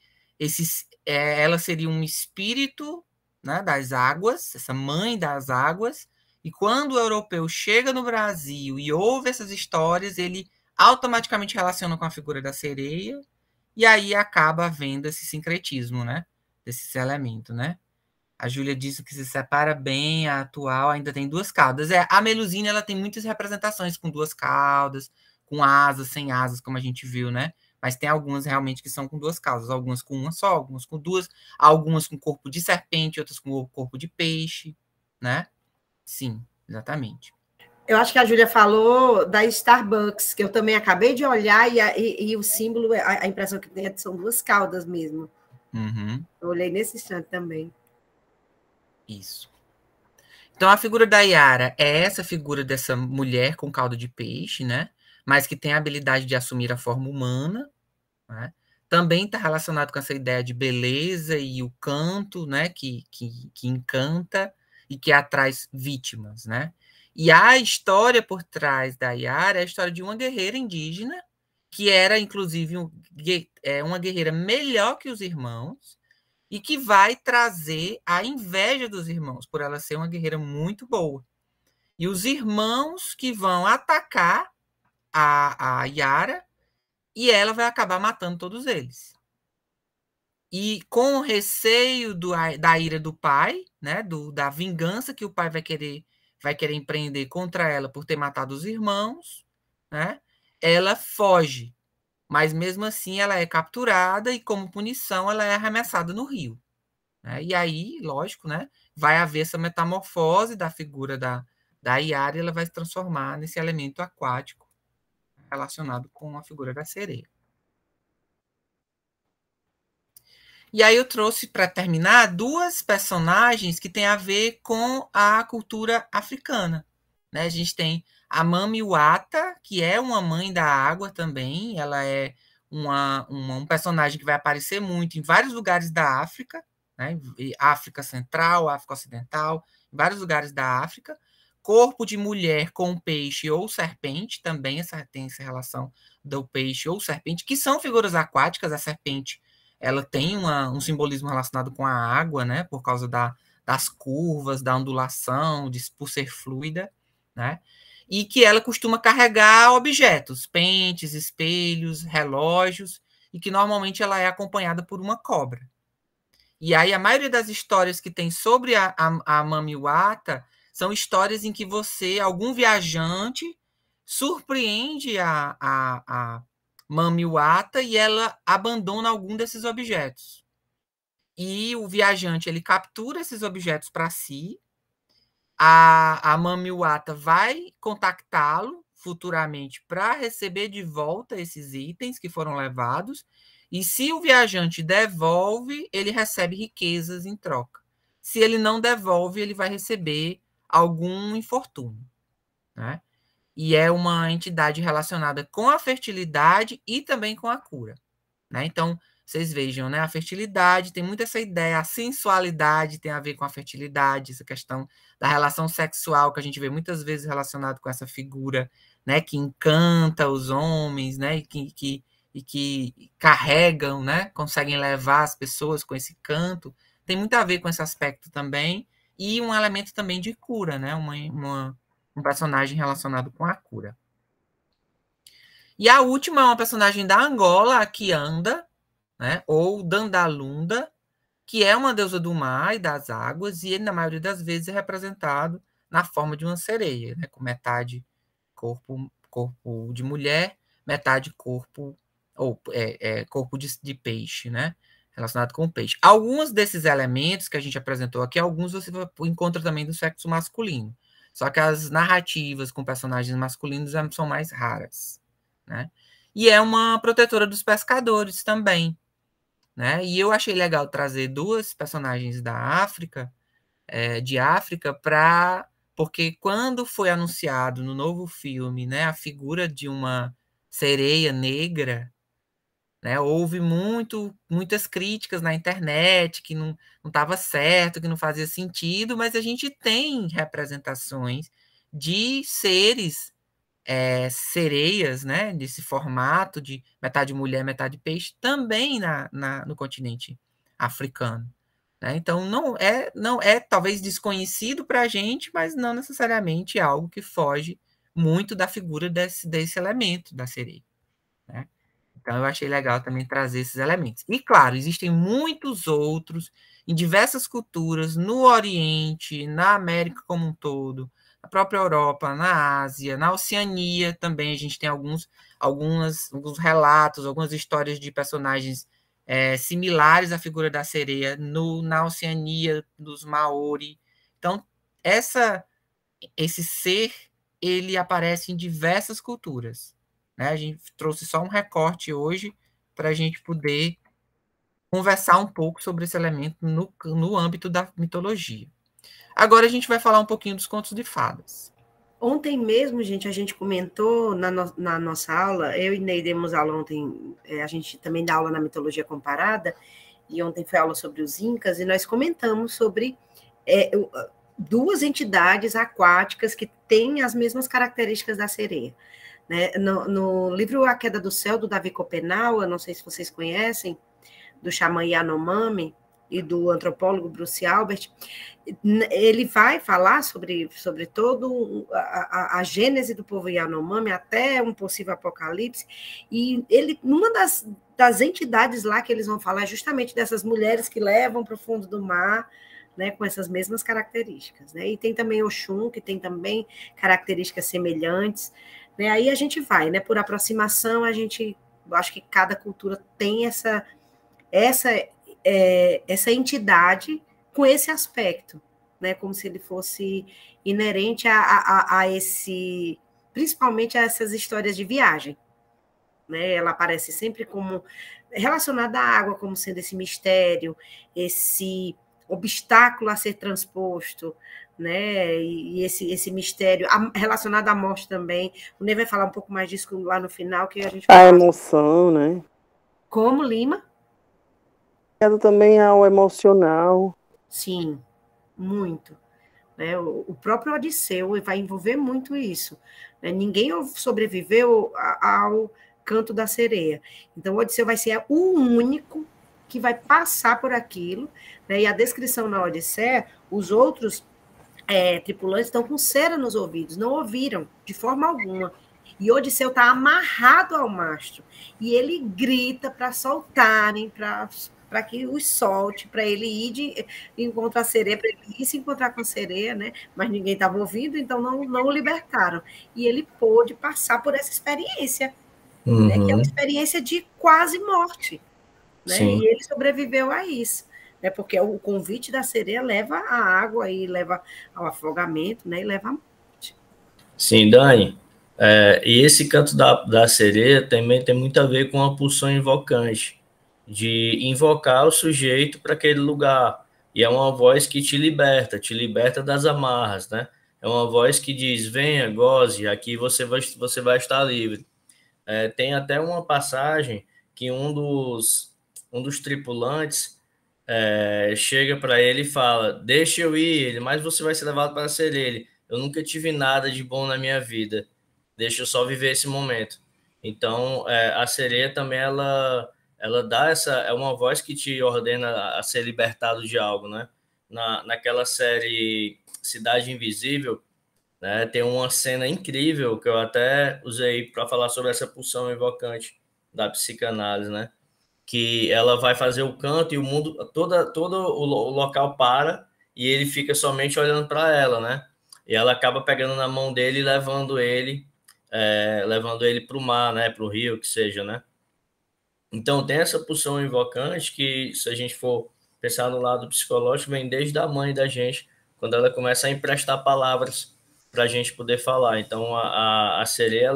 ela seria um espírito, né, das águas, essa mãe das águas, e quando o europeu chega no Brasil e ouve essas histórias, ele automaticamente relaciona com a figura da sereia, e aí acaba havendo esse sincretismo, né? Desse elemento, né? A Júlia disse que se separa bem, a atual ainda tem 2 caudas. A Melusine, ela tem muitas representações com 2 caudas, com asas, sem asas, como a gente viu, né? Mas tem algumas realmente que são com 2 caudas, algumas com uma só, algumas com 2, algumas com corpo de serpente, outras com corpo de peixe, né? Sim, exatamente. Eu acho que a Júlia falou da Starbucks, que eu também acabei de olhar, e o símbolo, a impressão que tem são 2 caudas mesmo. Uhum. Eu olhei nesse instante também. Isso. Então, a figura da Yara é essa figura dessa mulher com cauda de peixe, né? Mas que tem a habilidade de assumir a forma humana, né? Também está relacionado com essa ideia de beleza e o canto, né? Que encanta e que atrai vítimas, né? E a história por trás da Yara é a história de uma guerreira indígena, que era, inclusive, uma guerreira melhor que os irmãos, e que vai trazer a inveja dos irmãos, por ela ser uma guerreira muito boa. E os irmãos que vão atacar a Yara, e ela vai acabar matando todos eles. E com o receio da ira do pai, né, da vingança que o pai vai querer empreender contra ela por ter matado os irmãos, né, ela foge. Mas mesmo assim ela é capturada e, como punição, ela é arremessada no rio. Né? E aí, lógico, né, vai haver essa metamorfose da figura da Yara, e ela vai se transformar nesse elemento aquático relacionado com a figura da sereia. E aí eu trouxe, para terminar, 2 personagens que têm a ver com a cultura africana. Né? A gente tem a Mami Wata, que é uma mãe da água também. Ela é um personagem que vai aparecer muito em vários lugares da África, né? África Central, África Ocidental, em vários lugares da África. Corpo de mulher com peixe ou serpente, também tem essa relação do peixe ou serpente, que são figuras aquáticas. A serpente, ela tem um simbolismo relacionado com a água, né? Por causa das curvas, da ondulação, por ser fluida, né? E que ela costuma carregar objetos, pentes, espelhos, relógios, e que normalmente ela é acompanhada por uma cobra. E aí a maioria das histórias que tem sobre a Mami Wata são histórias em que algum viajante, surpreende a Mami Wata e ela abandona algum desses objetos. E o viajante, ele captura esses objetos para si. A Mami Wata vai contactá-lo futuramente para receber de volta esses itens que foram levados. E se o viajante devolve, ele recebe riquezas em troca. Se ele não devolve, ele vai receber algum infortúnio. Né? E é uma entidade relacionada com a fertilidade e também com a cura. Né? Então, vocês vejam, né? A fertilidade tem muito essa ideia, a sensualidade tem a ver com a fertilidade, essa questão da relação sexual que a gente vê muitas vezes relacionado com essa figura, né? Que encanta os homens, né? E que carregam, né? Conseguem levar as pessoas com esse canto. Tem muito a ver com esse aspecto também. E um elemento também de cura, né? Um personagem relacionado com a cura. E a última é uma personagem da Angola, a Kianda, né? Ou Dandalunda, que é uma deusa do mar e das águas, e ele, na maioria das vezes, é representado na forma de uma sereia, né? Com metade corpo de mulher, metade corpo corpo de peixe, né? Relacionado com o peixe. Alguns desses elementos que a gente apresentou aqui, alguns você encontra também do sexo masculino. Só que as narrativas com personagens masculinos são mais raras, né? E é uma protetora dos pescadores também, né? E eu achei legal trazer 2 personagens da África, de África, porque quando foi anunciado no novo filme, né, a figura de uma sereia negra, né, houve muitas críticas na internet, que não estava certo, que não fazia sentido, mas a gente tem representações de seres, sereias, né, desse formato de metade mulher, metade peixe, também no continente africano. Né? Então, não é talvez desconhecido para a gente, mas não necessariamente é algo que foge muito da figura desse elemento da sereia. Né? Então, eu achei legal também trazer esses elementos. E, claro, existem muitos outros em diversas culturas, no Oriente, na América como um todo, na própria Europa, na Ásia, na Oceania também. A gente tem alguns relatos, algumas histórias de personagens similares à figura da sereia na Oceania, dos Maori. Então, esse ser, ele aparece em diversas culturas. Né? A gente trouxe só um recorte hoje para a gente poder conversar um pouco sobre esse elemento no âmbito da mitologia. Agora a gente vai falar um pouquinho dos contos de fadas. Ontem mesmo, gente, a gente comentou na nossa aula, eu e Ney demos aula ontem, a gente também dá aula na mitologia comparada, e ontem foi aula sobre os Incas, e nós comentamos sobre duas entidades aquáticas que têm as mesmas características da sereia. Né? No livro A Queda do Céu, do Davi Copenau, eu não sei se vocês conhecem, do xamã Yanomami e do antropólogo Bruce Albert, ele vai falar sobre todo a gênese do povo Yanomami até um possível apocalipse, e ele, numa das entidades lá que eles vão falar, é justamente dessas mulheres que levam para o fundo do mar, né, com essas mesmas características, né? E tem também Oxum, que tem também características semelhantes, né? Aí a gente vai, né, por aproximação, eu acho que cada cultura tem essa entidade com esse aspecto, né, como se ele fosse inerente a esse, principalmente a essas histórias de viagem, né? Ela aparece sempre como relacionada à água, como sendo esse mistério, esse obstáculo a ser transposto, né? E esse mistério relacionado à morte também. O Ney vai falar um pouco mais disso lá no final, que a gente a emoção, né? Como, Lima? Também ao emocional. Sim, muito. Né? O próprio Odisseu vai envolver muito isso. Né? Ninguém sobreviveu ao canto da sereia. Então, o Odisseu vai ser o único que vai passar por aquilo. Né? E a descrição na Odisseia, os outros tripulantes estão com cera nos ouvidos, não ouviram de forma alguma. E Odisseu está amarrado ao mastro. E ele grita para soltarem, para que os solte, para ele ir encontrar a sereia, para ele ir se encontrar com a sereia, né? Mas ninguém estava ouvindo, então não o libertaram. E ele pôde passar por essa experiência, né? Que é uma experiência de quase morte. Né? E ele sobreviveu a isso. Né? Porque o convite da sereia leva à água e leva ao afogamento, né? E leva à morte. Sim, Dani. E esse canto da sereia também tem muito a ver com a pulsão invocante, de invocar o sujeito para aquele lugar. E é uma voz que te liberta das amarras, né? É uma voz que diz, venha, goze, aqui você vai estar livre. Tem até uma passagem que um dos tripulantes chega para ele e fala, deixa eu ir, mas você vai ser levado para a sereia. Eu nunca tive nada de bom na minha vida, deixa eu só viver esse momento. Então, a sereia também, ela dá é uma voz que te ordena a ser libertado de algo, né? Naquela série Cidade Invisível, né, tem uma cena incrível que eu até usei para falar sobre essa pulsão invocante da psicanálise, né? Que ela vai fazer o canto e o mundo, todo o local para e ele fica somente olhando para ela, né? E ela acaba pegando na mão dele e levando ele para o mar, né? Para o rio, que seja, né? Então tem essa pulsão invocante que, se a gente for pensar no lado psicológico, vem desde a mãe da gente, quando ela começa a emprestar palavras para a gente poder falar. Então a sereia,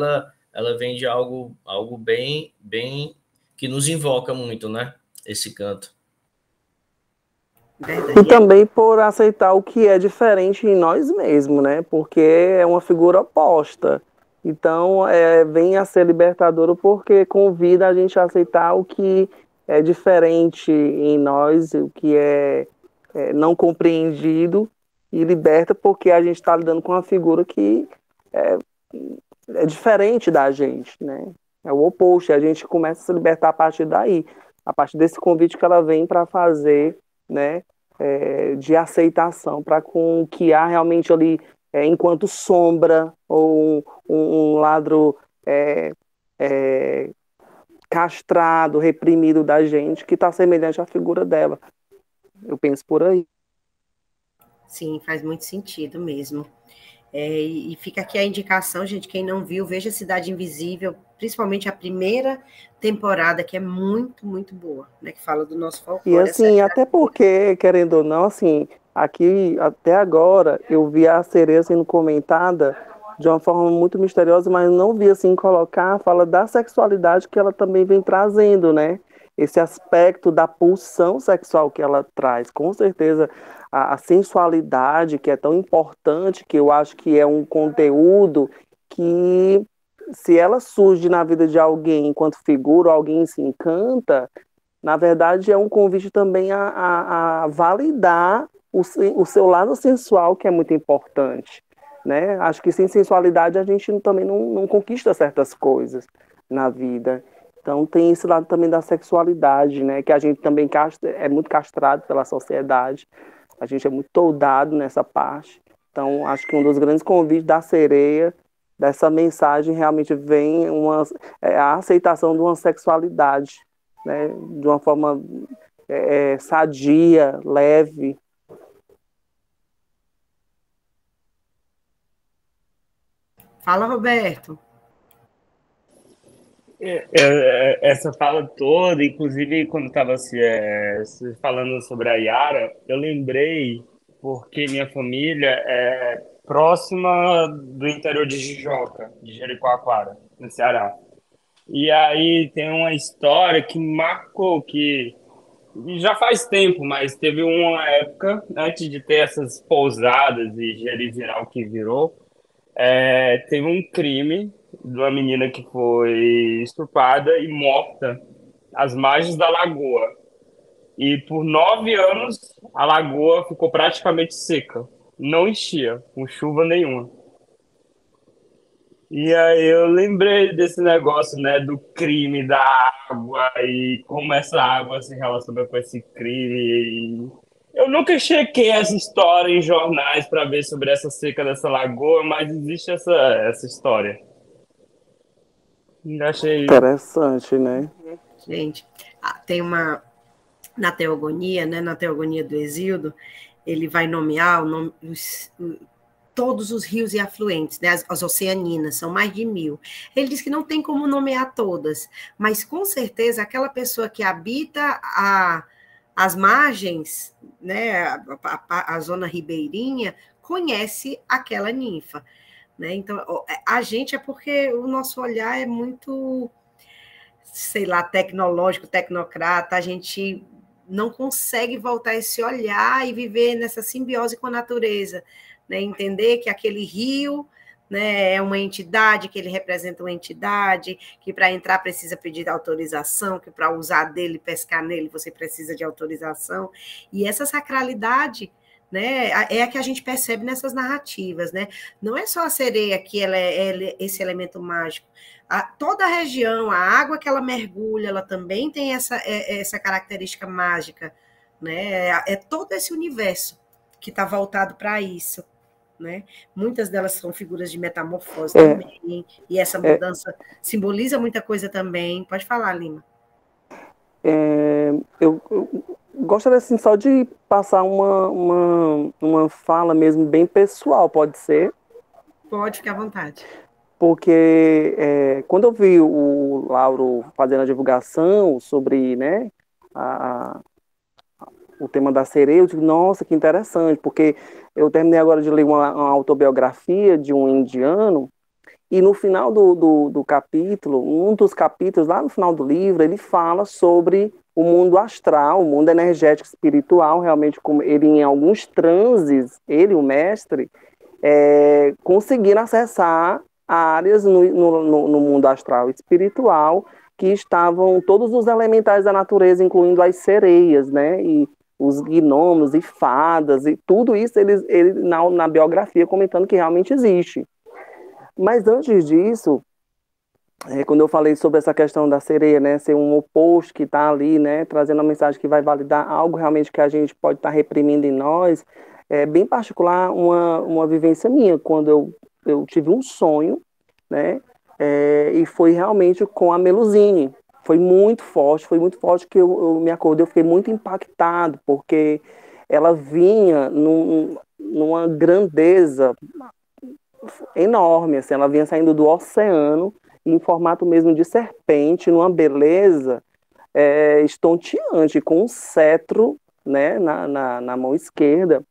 ela vem de algo bem que nos invoca muito, né? Esse canto. E também por aceitar o que é diferente em nós mesmos, né? Porque é uma figura oposta. Então, vem a ser libertadora porque convida a gente a aceitar o que é diferente em nós, o que é não compreendido, e liberta porque a gente está lidando com uma figura que é diferente da gente, né? É o oposto, e a gente começa a se libertar a partir daí, a partir desse convite que ela vem para fazer, né? De aceitação, para com o que há realmente ali enquanto sombra ou um lado castrado, reprimido da gente, que está semelhante à figura dela. Eu penso por aí. Sim, faz muito sentido mesmo. E fica aqui a indicação, gente, quem não viu, veja Cidade Invisível, principalmente a primeira temporada, que é muito, muito boa, né? Que fala do nosso folclore. E assim, até porque, querendo ou não, assim, aqui até agora eu vi a sereia sendo comentada de uma forma muito misteriosa, mas não vi assim colocar a fala da sexualidade que ela também vem trazendo, né? Esse aspecto da pulsão sexual que ela traz. Com certeza, a sensualidade, que é tão importante, que eu acho que é um conteúdo que, se ela surge na vida de alguém enquanto figura, alguém se encanta, na verdade é um convite também a validar o seu lado sensual, que é muito importante, né? Acho que sem sensualidade a gente também não conquista certas coisas na vida. Então tem esse lado também da sexualidade, né? Que a gente também é muito castrado pela sociedade. A gente é muito toldado nessa parte. Então acho que um dos grandes convites da sereia, dessa mensagem, realmente vem a aceitação de uma sexualidade, né? De uma forma sadia, leve. Fala, Roberto. Essa fala toda, inclusive quando estava falando sobre a Yara, eu lembrei porque minha família é próxima do interior de Jijoca, de Jericoacoara, no Ceará. E aí tem uma história que marcou, que já faz tempo, mas teve uma época, antes de ter essas pousadas e Jeri virar o que virou, teve um crime de uma menina que foi estuprada e morta às margens da lagoa. E por 9 anos a lagoa ficou praticamente seca. Não enchia, com chuva nenhuma. E aí eu lembrei desse negócio, né, do crime da água e como essa água se relaciona com esse crime. Eu nunca chequei essa história em jornais para ver sobre essa seca dessa lagoa, mas existe essa história. Achei. Interessante, né? Gente, tem uma... Na Teogonia, né, na Teogonia do Exíodo, ele vai nomear todos os rios e afluentes, né, as oceaninas, são mais de 1.000. Ele diz que não tem como nomear todas, mas com certeza aquela pessoa que habita as margens, né, a zona ribeirinha, conhece aquela ninfa. Né? Então, a gente é porque o nosso olhar é muito, sei lá, tecnológico, tecnocrata, a gente não consegue voltar esse olhar e viver nessa simbiose com a natureza, né? Entender que aquele rio, né, é uma entidade, que ele representa uma entidade, que para entrar precisa pedir autorização, que para usar dele, pescar nele, você precisa de autorização. E essa sacralidade, né, é a que a gente percebe nessas narrativas, né? Não é só a sereia que ela é esse elemento mágico. Toda a região, a água que ela mergulha, ela também tem essa característica mágica, né? É todo esse universo que está voltado para isso, né? Muitas delas são figuras de metamorfose também, e essa mudança simboliza muita coisa também. Pode falar, Lima. Eu gostaria assim, só de passar uma fala mesmo bem pessoal, pode ser? Pode, ficar à vontade. Porque quando eu vi o Lauro fazendo a divulgação sobre, né, o tema da sereia, eu digo, nossa, que interessante, porque eu terminei agora de ler uma autobiografia de um indiano, e no final do capítulo, um dos capítulos, lá no final do livro, ele fala sobre o mundo astral, o mundo energético espiritual, realmente, como ele em alguns transes, ele, o mestre, conseguiram acessar áreas no mundo astral espiritual que estavam todos os elementais da natureza, incluindo as sereias, né, e os gnomos e fadas, e tudo isso ele na biografia comentando que realmente existe. Mas antes disso, quando eu falei sobre essa questão da sereia, né, ser um oposto que está ali, né, trazendo uma mensagem que vai validar algo realmente que a gente pode estar reprimindo em nós, é bem particular uma vivência minha, quando eu tive um sonho, né, e foi realmente com a Melusine. foi muito forte que eu me acordei, eu fiquei muito impactado, porque ela vinha numa grandeza enorme, assim, ela vinha saindo do oceano, em formato mesmo de serpente, numa beleza estonteante, com um cetro, né, na mão esquerda,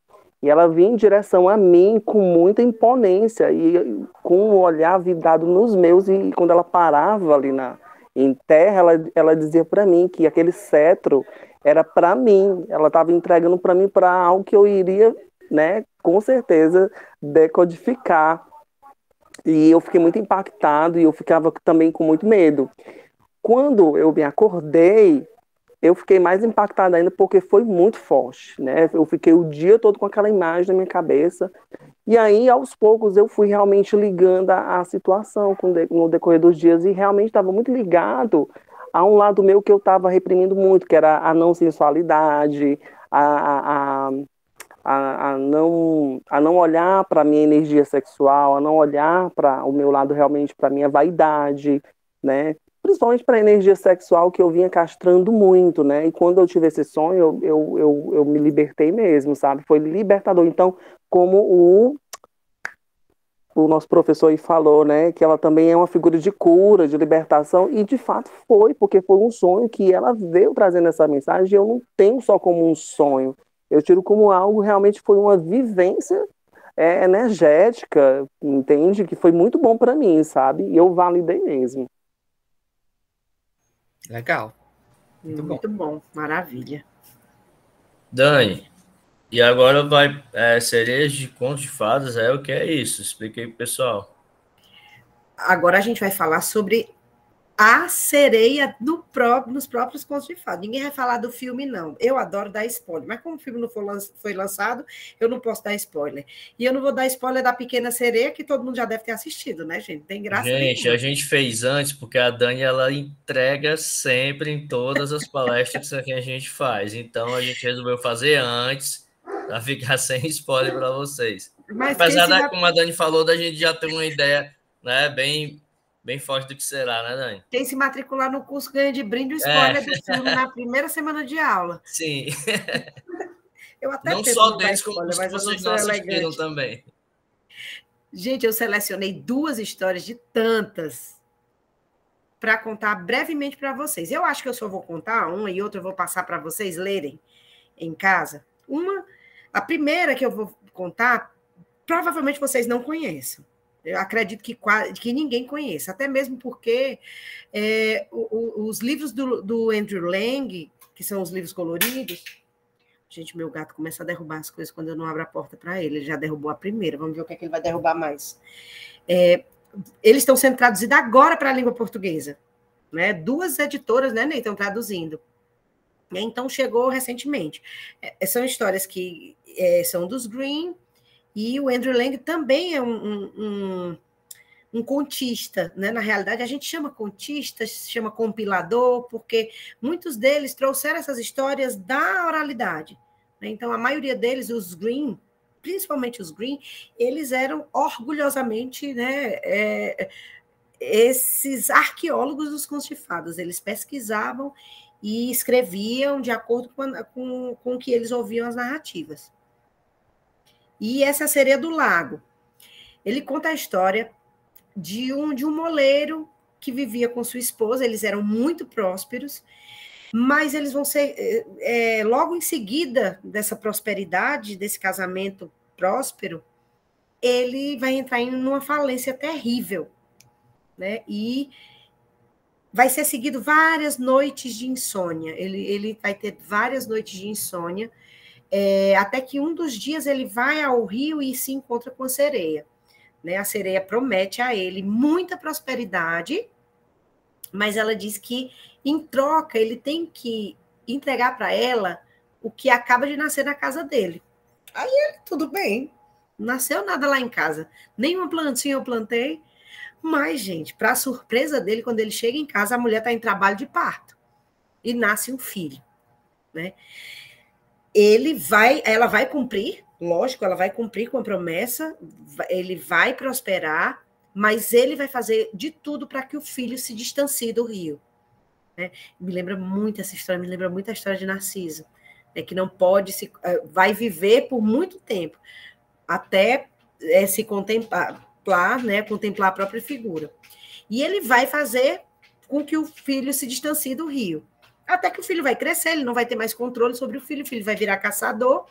e ela vinha em direção a mim com muita imponência, e com um olhar vidrado nos meus, e quando ela parava ali em terra, ela dizia para mim que aquele cetro era para mim, ela estava entregando para mim para algo que eu iria, né, com certeza, decodificar. E eu fiquei muito impactado e eu ficava também com muito medo. Quando eu me acordei, eu fiquei mais impactado ainda porque foi muito forte, né? Eu fiquei o dia todo com aquela imagem na minha cabeça. E aí, aos poucos, eu fui realmente ligando a situação no decorrer dos dias e realmente estava muito ligado a um lado meu que eu estava reprimindo muito, que era a não sensualidade, a não olhar para a minha energia sexual, a não olhar para o meu lado realmente, para a minha vaidade, né? Principalmente para a energia sexual que eu vinha castrando muito, né? E quando eu tive esse sonho, eu me libertei mesmo, sabe? Foi libertador. Então, como o nosso professor aí falou, né? Que ela também é uma figura de cura, de libertação, e de fato foi, porque foi um sonho que ela veio trazendo essa mensagem, e eu não tenho só como um sonho, eu tiro como algo, realmente foi uma vivência energética, entende? Que foi muito bom para mim, sabe? E eu validei mesmo. Legal. Muito bom, maravilha. Dani, e agora vai Cerejas de Contos de Fadas, o que é isso? Explica aí pro pessoal. Agora a gente vai falar sobre a sereia nos próprios contos de fadas. Ninguém vai falar do filme, não. Eu adoro dar spoiler, mas como o filme não foi lançado, eu não posso dar spoiler. E eu não vou dar spoiler da Pequena Sereia, que todo mundo já deve ter assistido, né, gente? Tem graça nenhuma. A gente fez antes, porque a Dani, ela entrega sempre em todas as palestras que a gente faz. Então, a gente resolveu fazer antes, para ficar sem spoiler para vocês. Mas apesar como a Dani falou, da gente já ter uma ideia, né, bem forte do que será, né, Dani? Quem se matricular no curso ganha de brinde o spoiler do filme na primeira semana de aula. Sim. Eu até não só deles, como os que vocês não assistiram também. Gente, eu selecionei 2 histórias de tantas para contar brevemente para vocês. Eu acho que eu só vou contar uma e outra eu vou passar para vocês lerem em casa. A primeira que eu vou contar, provavelmente vocês não conheçam. Eu acredito que ninguém conheça, até mesmo porque os livros do Andrew Lang, que são os livros coloridos... Gente, meu gato começa a derrubar as coisas quando eu não abro a porta para ele. Ele já derrubou a primeira, vamos ver o que é que ele vai derrubar mais. Eles estão sendo traduzidos agora para a língua portuguesa. Né? 2 editoras, né, Ney, estão traduzindo. Então, chegou recentemente. São histórias que são dos Green, e o Andrew Lang também é um contista, né? Na realidade, a gente chama contista, chama compilador, porque muitos deles trouxeram essas histórias da oralidade. Né? Então, a maioria deles, os Green, principalmente os Green, eles eram orgulhosamente, né, esses arqueólogos dos contos de fadas. Eles pesquisavam e escreviam de acordo com o que eles ouviam as narrativas. E essa é a Sereia do Lago. Ele conta a história de um moleiro que vivia com sua esposa. Eles eram muito prósperos, mas eles vão ser, logo em seguida dessa prosperidade, desse casamento próspero, ele vai entrar em uma falência terrível, né? E vai ser seguido várias noites de insônia. Ele vai ter várias noites de insônia, até que um dos dias ele vai ao rio e se encontra com a sereia. Né? A sereia promete a ele muita prosperidade, mas ela diz que, em troca, ele tem que entregar para ela o que acaba de nascer na casa dele. Aí ele, tudo bem, não nasceu nada lá em casa, nenhuma plantinha eu plantei, mas, gente, para a surpresa dele, quando ele chega em casa, a mulher está em trabalho de parto e nasce um filho. Né? Ela vai cumprir, lógico, ela vai cumprir com a promessa, ele vai prosperar, mas ele vai fazer de tudo para que o filho se distancie do rio. né? Me lembra muito essa história, me lembra muito a história de Narciso, né? Que não pode vai viver por muito tempo, até se contemplar, né? Contemplar a própria figura. E ele vai fazer com que o filho se distancie do rio. Até que o filho vai crescer, ele não vai ter mais controle sobre o filho vai virar caçador.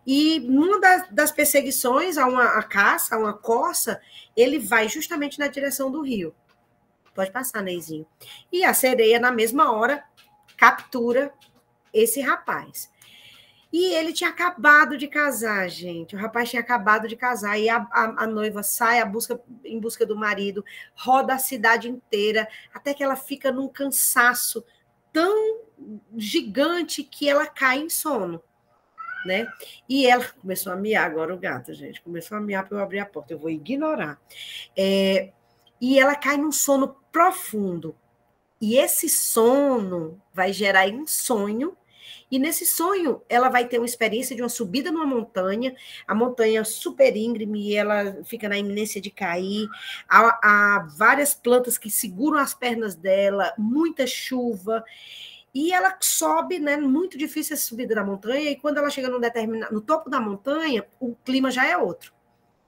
E numa das perseguições a uma caça, a uma corça, ele vai justamente na direção do rio. Pode passar, Neizinho. E a sereia, na mesma hora, captura esse rapaz. E ele tinha acabado de casar, gente. O rapaz tinha acabado de casar. E a noiva sai em busca do marido, roda a cidade inteira, até que ela fica num cansaço tão gigante que ela cai em sono. Né? E ela começou a miar agora, o gato, gente. Começou a miar para eu abrir a porta. Eu vou ignorar. E ela cai num sono profundo. E esse sono vai gerar um sonho. E nesse sonho, ela vai ter uma experiência de uma subida numa montanha. A montanha super íngreme, e ela fica na iminência de cair. Há várias plantas que seguram as pernas dela, muita chuva. E ela sobe, né? Muito difícil essa subida da montanha, e quando ela chega no topo da montanha, o clima já é outro,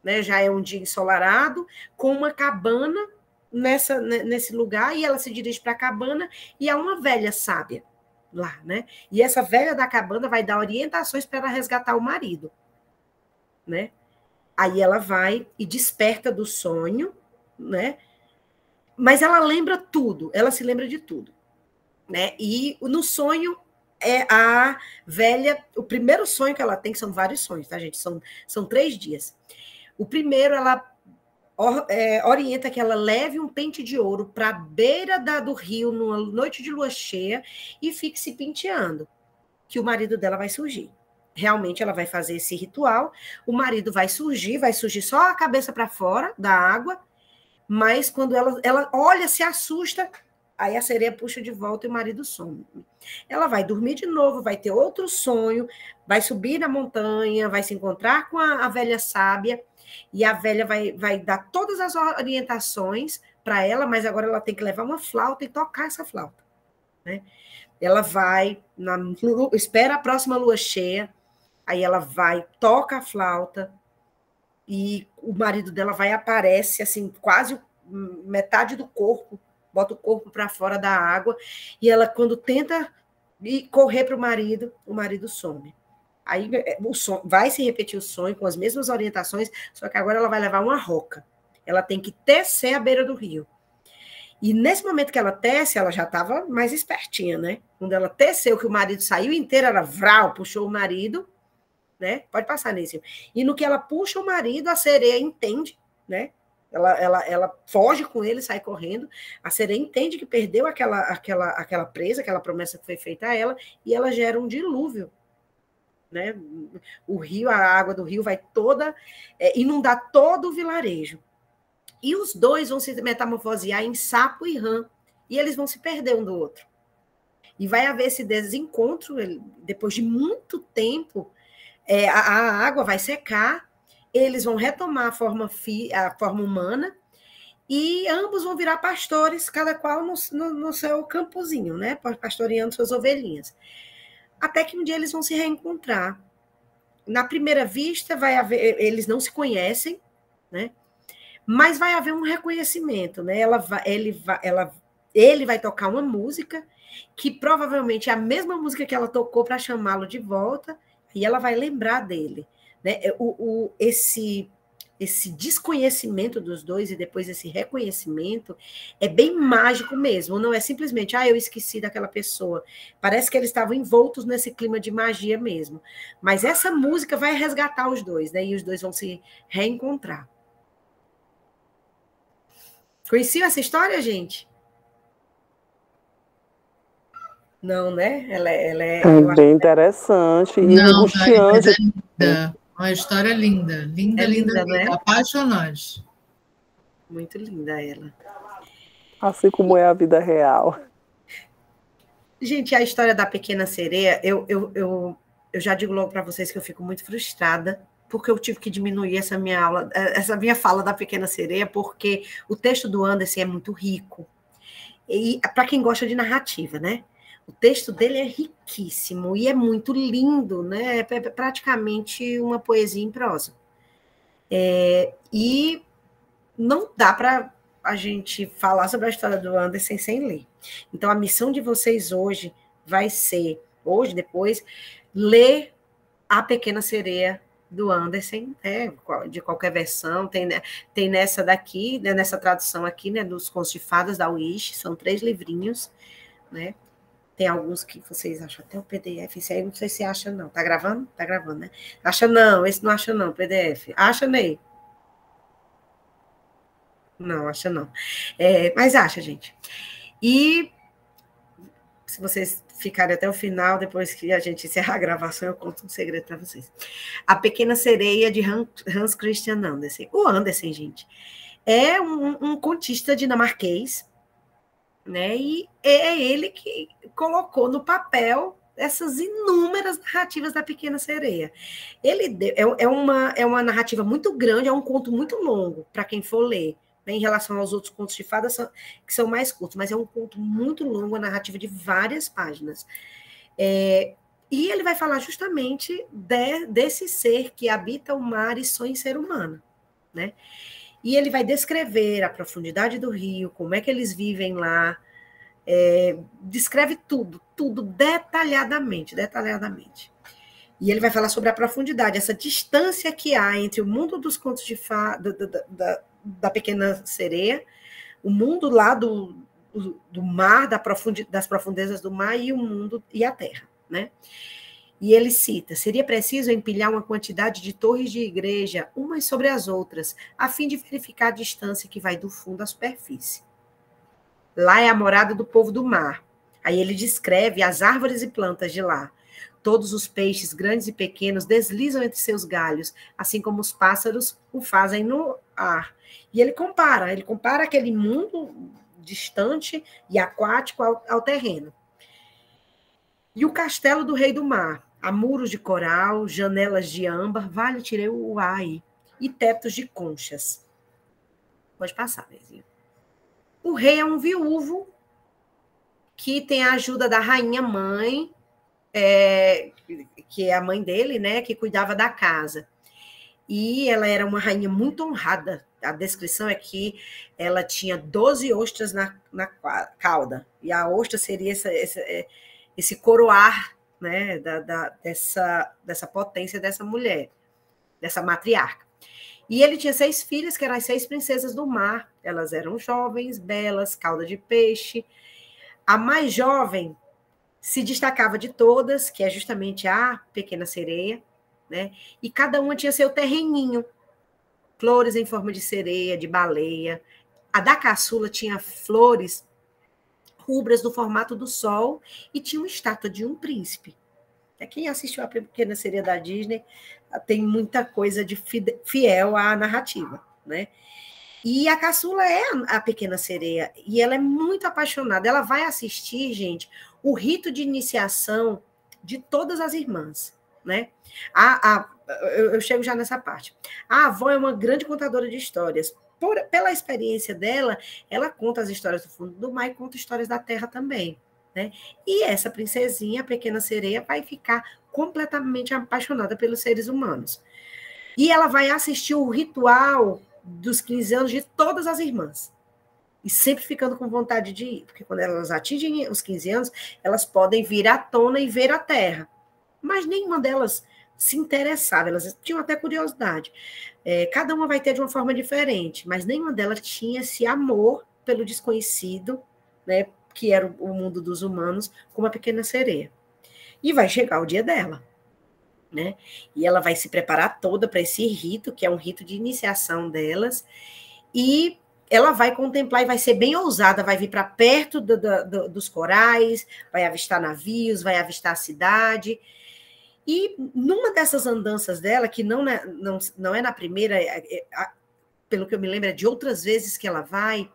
né? Já é um dia ensolarado, com uma cabana nesse lugar, e ela se dirige para a cabana, e há uma velha sábia lá, né? E essa velha da cabana vai dar orientações para ela resgatar o marido, né? Aí ela vai e desperta do sonho, né? Mas ela lembra tudo, ela se lembra de tudo. Né? E no sonho a velha, o primeiro sonho que ela tem, que são vários sonhos, tá, gente? São 3 dias. O primeiro, ela orienta que ela leve um pente de ouro para a beira do rio, numa noite de lua cheia, e fique se penteando, que o marido dela vai surgir. Realmente ela vai fazer esse ritual, o marido vai surgir só a cabeça para fora da água, mas quando ela olha, se assusta. Aí a sereia puxa de volta e o marido some. Ela vai dormir de novo, vai ter outro sonho, vai subir na montanha, vai se encontrar com a velha sábia, e a velha vai dar todas as orientações para ela, mas agora ela tem que levar uma flauta e tocar essa flauta. Né? Ela vai, espera a próxima lua cheia, aí ela vai, toca a flauta, e o marido dela aparece, assim, quase metade do corpo, bota o corpo para fora da água, e ela, quando tenta correr para o marido some. Aí vai se repetir o sonho com as mesmas orientações, só que agora ela vai levar uma roca. Ela tem que tecer à beira do rio. E nesse momento que ela tece, ela já estava mais espertinha, né? Quando ela teceu, que o marido saiu inteiro, ela puxou o marido, né? Pode passar nesse. E no que ela puxa o marido, a sereia entende, né? Ela foge com ele, sai correndo. A sereia entende que perdeu aquela presa, aquela promessa que foi feita a ela, e ela gera um dilúvio. Né? O rio, a água do rio vai toda inundar todo o vilarejo. E os dois vão se metamorfosear em sapo e rã, e eles vão se perder um do outro. E vai haver esse desencontro, depois de muito tempo, a água vai secar, eles vão retomar a forma humana, e ambos vão virar pastores, cada qual no seu campozinho, né? Pastoreando suas ovelhinhas. Até que um dia eles vão se reencontrar. Na primeira vista, eles não se conhecem, né? Mas vai haver um reconhecimento, né? Ele vai tocar uma música, que provavelmente é a mesma música que ela tocou para chamá-lo de volta, e ela vai lembrar dele. Né? Esse desconhecimento dos dois e depois esse reconhecimento é bem mágico mesmo, não é simplesmente, eu esqueci daquela pessoa. Parece que eles estavam envoltos nesse clima de magia mesmo. Mas essa música vai resgatar os dois, né? E os dois vão se reencontrar. Conheciam essa história, gente? Não, né? Ela é bem interessante e angustiante. É linda. Uma história linda. Linda, linda, né? Apaixonante. Muito linda ela. Assim como é a vida real. Gente, a história da Pequena Sereia, eu já digo logo para vocês que eu fico muito frustrada, porque eu tive que diminuir essa minha fala da Pequena Sereia, porque o texto do Anderson é muito rico. E para quem gosta de narrativa, né? O texto dele é riquíssimo e é muito lindo, né? É praticamente uma poesia em prosa. E não dá para a gente falar sobre a história do Andersen sem ler. Então, a missão de vocês hoje vai ser, hoje, depois, ler A Pequena Sereia do Andersen, né, de qualquer versão, tem nessa daqui, né, nessa tradução aqui, né, dos Contos de Fadas da Wish, são 3 livrinhos, né, tem alguns que vocês acham até o PDF, esse aí não sei se acha não, tá gravando? Tá gravando, né? Acha não, esse não acha não, PDF, acha, Ney? Não, acha não, mas acha, gente, e se vocês ficarem até o final, depois que a gente encerrar a gravação, eu conto um segredo para vocês. A Pequena Sereia, de Hans Christian Andersen. O Andersen, gente, é um contista dinamarquês, né? E é ele que colocou no papel essas inúmeras narrativas da Pequena Sereia. Ele é uma narrativa muito grande, é um conto muito longo, para quem for ler. Em relação aos outros contos de fadas, que são mais curtos, mas é um conto muito longo, uma narrativa de várias páginas. E ele vai falar justamente desse ser que habita o mar e sonha em ser humano, né? E ele vai descrever a profundidade do rio, como é que eles vivem lá, descreve tudo detalhadamente. E ele vai falar sobre a profundidade, essa distância que há entre o mundo dos contos de fadas, da Pequena Sereia, o mundo lá do mar, das profundezas do mar e o mundo e a terra, né? E ele cita: seria preciso empilhar uma quantidade de torres de igreja umas sobre as outras, a fim de verificar a distância que vai do fundo à superfície. Lá é a morada do povo do mar. Aí ele descreve as árvores e plantas de lá. Todos os peixes, grandes e pequenos, deslizam entre seus galhos, assim como os pássaros o fazem no ar. E ele compara aquele mundo distante e aquático ao terreno. E o castelo do rei do mar, há muros de coral, janelas de âmbar, vale, tirei o ar aí, e tetos de conchas. Pode passar, Bezinho. O rei é um viúvo que tem a ajuda da rainha mãe, que é a mãe dele, né, que cuidava da casa. E ela era uma rainha muito honrada. A descrição é que ela tinha 12 ostras na cauda. E a ostra seria esse coroar, né, dessa potência dessa mulher, dessa matriarca. E ele tinha 6 filhas, que eram as 6 princesas do mar. Elas eram jovens, belas, cauda de peixe. A mais jovem se destacava de todas, que é justamente a Pequena Sereia, né? E cada uma tinha seu terreninho, flores em forma de sereia, de baleia. A da caçula tinha flores rubras do formato do sol e tinha uma estátua de um príncipe. Quem assistiu a Pequena Sereia da Disney tem muita coisa de fiel à narrativa, né? E a caçula é a Pequena Sereia, e ela é muito apaixonada. Ela vai assistir, gente, o rito de iniciação de todas as irmãs, né? Eu chego já nessa parte. A avó é uma grande contadora de histórias. Pela experiência dela, ela conta as histórias do fundo do mar e conta histórias da terra também, né? E essa princesinha, a Pequena Sereia, vai ficar completamente apaixonada pelos seres humanos. E ela vai assistir o ritual dos 15 anos de todas as irmãs. E sempre ficando com vontade de ir, porque quando elas atingem os 15 anos, elas podem vir à tona e ver a terra. Mas nenhuma delas se interessava, elas tinham até curiosidade. Cada uma vai ter de uma forma diferente, mas nenhuma delas tinha esse amor pelo desconhecido, né, que era o mundo dos humanos, como a Pequena Sereia. E vai chegar o dia dela, né? E ela vai se preparar toda para esse rito, que é um rito de iniciação delas, e ela vai contemplar e vai ser bem ousada, vai vir para perto dos corais, vai avistar navios, vai avistar a cidade. E numa dessas andanças dela, que não é na primeira, pelo que eu me lembro, é de outras vezes que ela vai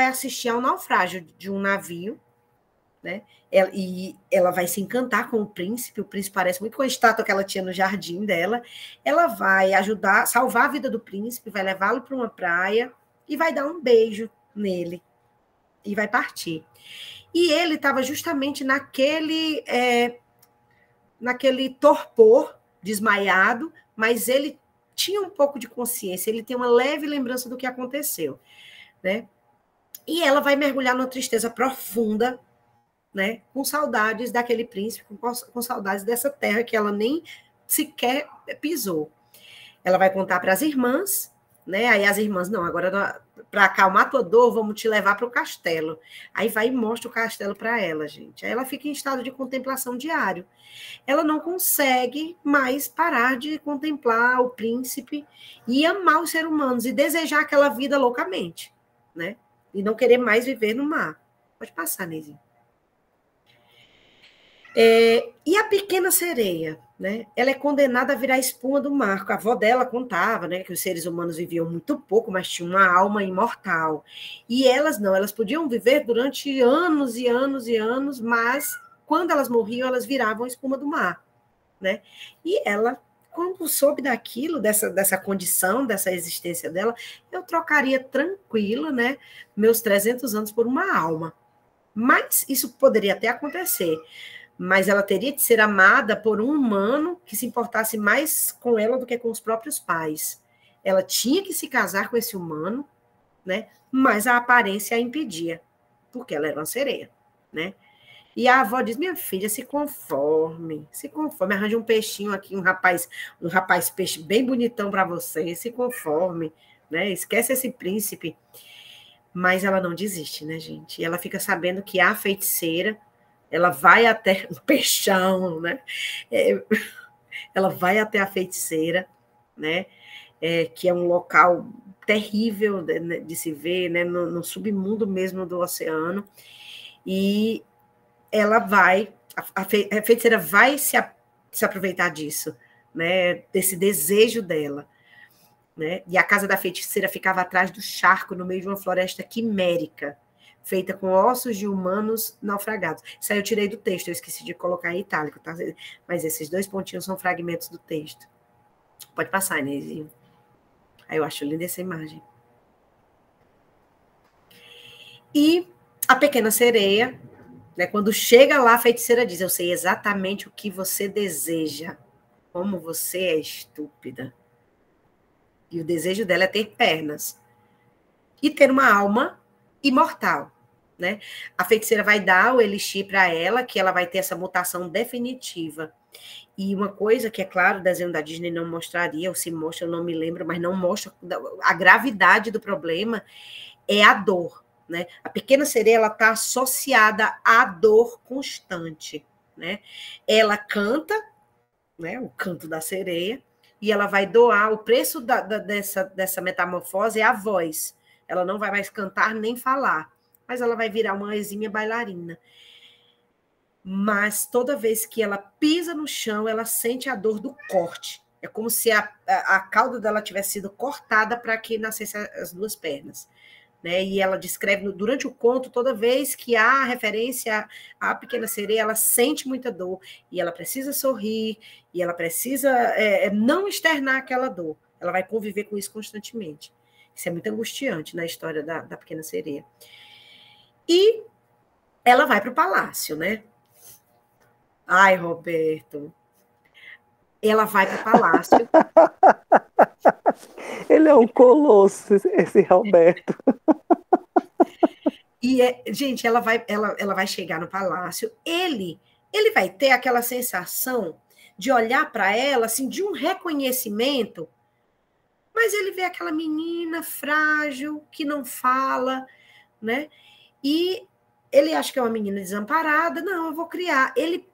assistir ao naufrágio de um navio, né? E ela vai se encantar com o príncipe parece muito com a estátua que ela tinha no jardim dela. Ela vai ajudar, salvar a vida do príncipe, vai levá-lo para uma praia e vai dar um beijo nele. e vai partir. E ele estava justamente naquele torpor, desmaiado, mas ele tinha um pouco de consciência, ele tem uma leve lembrança do que aconteceu, né? E ela vai mergulhar numa tristeza profunda, né? Com saudades daquele príncipe, com saudades dessa terra que ela nem sequer pisou. Ela vai contar para as irmãs, né? Aí as irmãs, não, agora para acalmar tua dor, vamos te levar para o castelo. Aí vai e mostra o castelo para ela, gente. Aí ela fica em estado de contemplação diário. Ela não consegue mais parar de contemplar o príncipe e amar os seres humanos e desejar aquela vida loucamente, né? E não querer mais viver no mar. Pode passar, Neizinho. E a pequena sereia, né? Ela é condenada a virar espuma do mar. A avó dela contava, né, que os seres humanos viviam muito pouco, mas tinham uma alma imortal. E elas não, elas podiam viver durante anos e anos e anos, mas quando elas morriam, elas viravam espuma do mar, né? E ela, quando soube daquilo, dessa condição, dessa existência dela, eu trocaria tranquila, né, meus 300 anos por uma alma. Mas isso poderia até acontecer. Mas ela teria de ser amada por um humano que se importasse mais com ela do que com os próprios pais. Ela tinha que se casar com esse humano, né? Mas a aparência a impedia, porque ela era uma sereia, né? E a avó diz, minha filha, se conforme, arranje um peixinho aqui, um rapaz peixe bem bonitão para você, se conforme, né? Esquece esse príncipe. Mas ela não desiste, né, gente? E ela fica sabendo que a feiticeira, ela vai até o peixão, né? Ela vai até a feiticeira, né? Que é um local terrível de se ver, né? No submundo mesmo do oceano. E ela vai, a feiticeira vai se aproveitar disso, né? Desse desejo dela, né? E a casa da feiticeira ficava atrás do charco, no meio de uma floresta quimérica, feita com ossos de humanos naufragados. Isso aí eu tirei do texto, eu esqueci de colocar em itálico, tá? Mas esses 2 pontinhos são fragmentos do texto. Pode passar, Inezinho. Aí eu acho linda essa imagem. E a pequena sereia, né, quando chega lá, a feiticeira diz, eu sei exatamente o que você deseja, como você é estúpida. E o desejo dela é ter pernas e ter uma alma imortal, né? A feiticeira vai dar o elixir para ela, que ela vai ter essa mutação definitiva. E uma coisa que, é claro, o desenho da Disney não mostraria, ou se mostra, eu não me lembro, mas não mostra a gravidade do problema, é a dor, né? A pequena sereia, ela está associada à dor constante, né? Ela canta, né, o canto da sereia, e ela vai doar, o preço dessa metamorfose é a voz. Ela não vai mais cantar nem falar, mas ela vai virar uma exímia bailarina. Mas toda vez que ela pisa no chão, ela sente a dor do corte. É como se a cauda dela tivesse sido cortada para que nascesse as 2 pernas. Né? E ela descreve, durante o conto, toda vez que há referência à pequena sereia, ela sente muita dor, e ela precisa sorrir, e ela precisa não externar aquela dor. Ela vai conviver com isso constantemente. Isso é muito angustiante na história da pequena sereia. E ela vai para o palácio, né? Ai, Roberto. Ela vai para o palácio. Ele é um colosso, esse Roberto. E, gente, ela vai chegar no palácio. Ele vai ter aquela sensação de olhar para ela, assim, de um reconhecimento, mas ele vê aquela menina frágil, que não fala, né? E ele acha que é uma menina desamparada. Não, eu vou criar. Ele,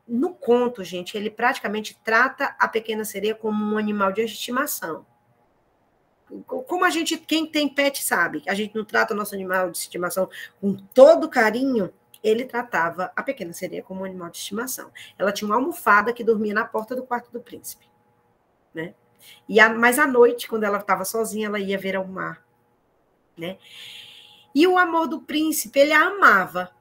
no conto, gente, ele praticamente trata a pequena sereia como um animal de estimação. Como a gente, quem tem pet sabe, a gente não trata o nosso animal de estimação com todo carinho, ele tratava a pequena sereia como um animal de estimação. Ela tinha uma almofada que dormia na porta do quarto do príncipe, né? Mas à noite, quando ela estava sozinha, ela ia ver ao mar, né? E o amor do príncipe, ele a amava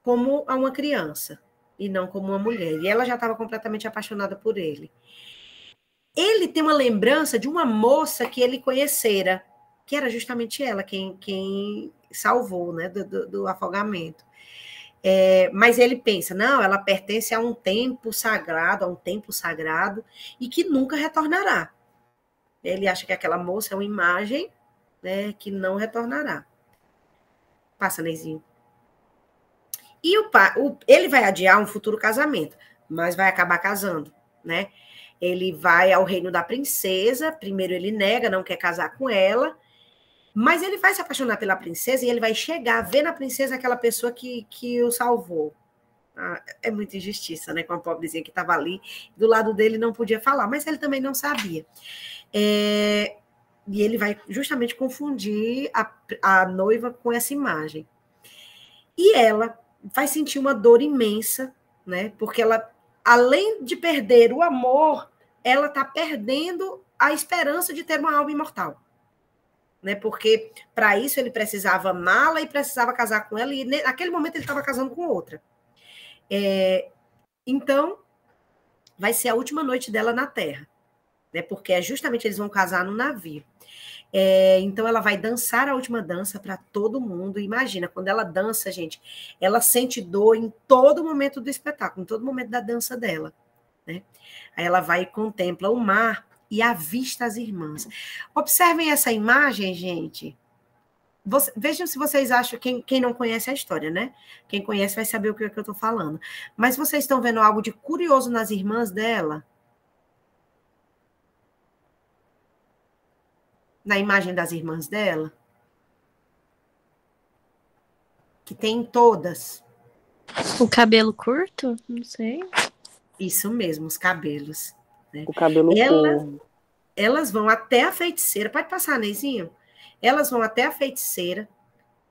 como a uma criança, e não como uma mulher. E ela já estava completamente apaixonada por ele. Ele tem uma lembrança de uma moça que ele conhecera, que era justamente ela, quem salvou, né, do afogamento. Mas ele pensa, não, ela pertence a um templo sagrado, e que nunca retornará. Ele acha que aquela moça é uma imagem, né, que não retornará. Passa, Neizinho. E ele vai adiar um futuro casamento, mas vai acabar casando, né? Ele vai ao reino da princesa, primeiro ele nega, não quer casar com ela, mas ele vai se apaixonar pela princesa e ele vai chegar a ver na princesa aquela pessoa que o salvou. É muita injustiça, né? Com a pobrezinha que estava ali, do lado dele não podia falar, mas ele também não sabia. E ele vai justamente confundir a noiva com essa imagem. E ela vai sentir uma dor imensa, né? Porque ela, além de perder o amor, ela está perdendo a esperança de ter uma alma imortal. Né? Porque, para isso, ele precisava amá-la e precisava casar com ela, e naquele momento ele estava casando com outra. Então, vai ser a última noite dela na Terra, né? Porque justamente eles vão casar no navio. Então, ela vai dançar a última dança para todo mundo. Imagina, quando ela dança, gente, ela sente dor em todo momento do espetáculo, em todo momento da dança dela. Né? Aí ela vai e contempla o mar e avista as irmãs. Observem essa imagem, gente. Vejam se vocês acham, quem não conhece a história, né? Quem conhece vai saber o que eu estou falando. Mas vocês estão vendo algo de curioso nas irmãs dela? Na imagem das irmãs dela? Que tem todas. O cabelo curto? Não sei. Isso mesmo, os cabelos. Né? O cabelo curto. Elas vão até a feiticeira. Pode passar, Neizinho? Elas vão até a feiticeira.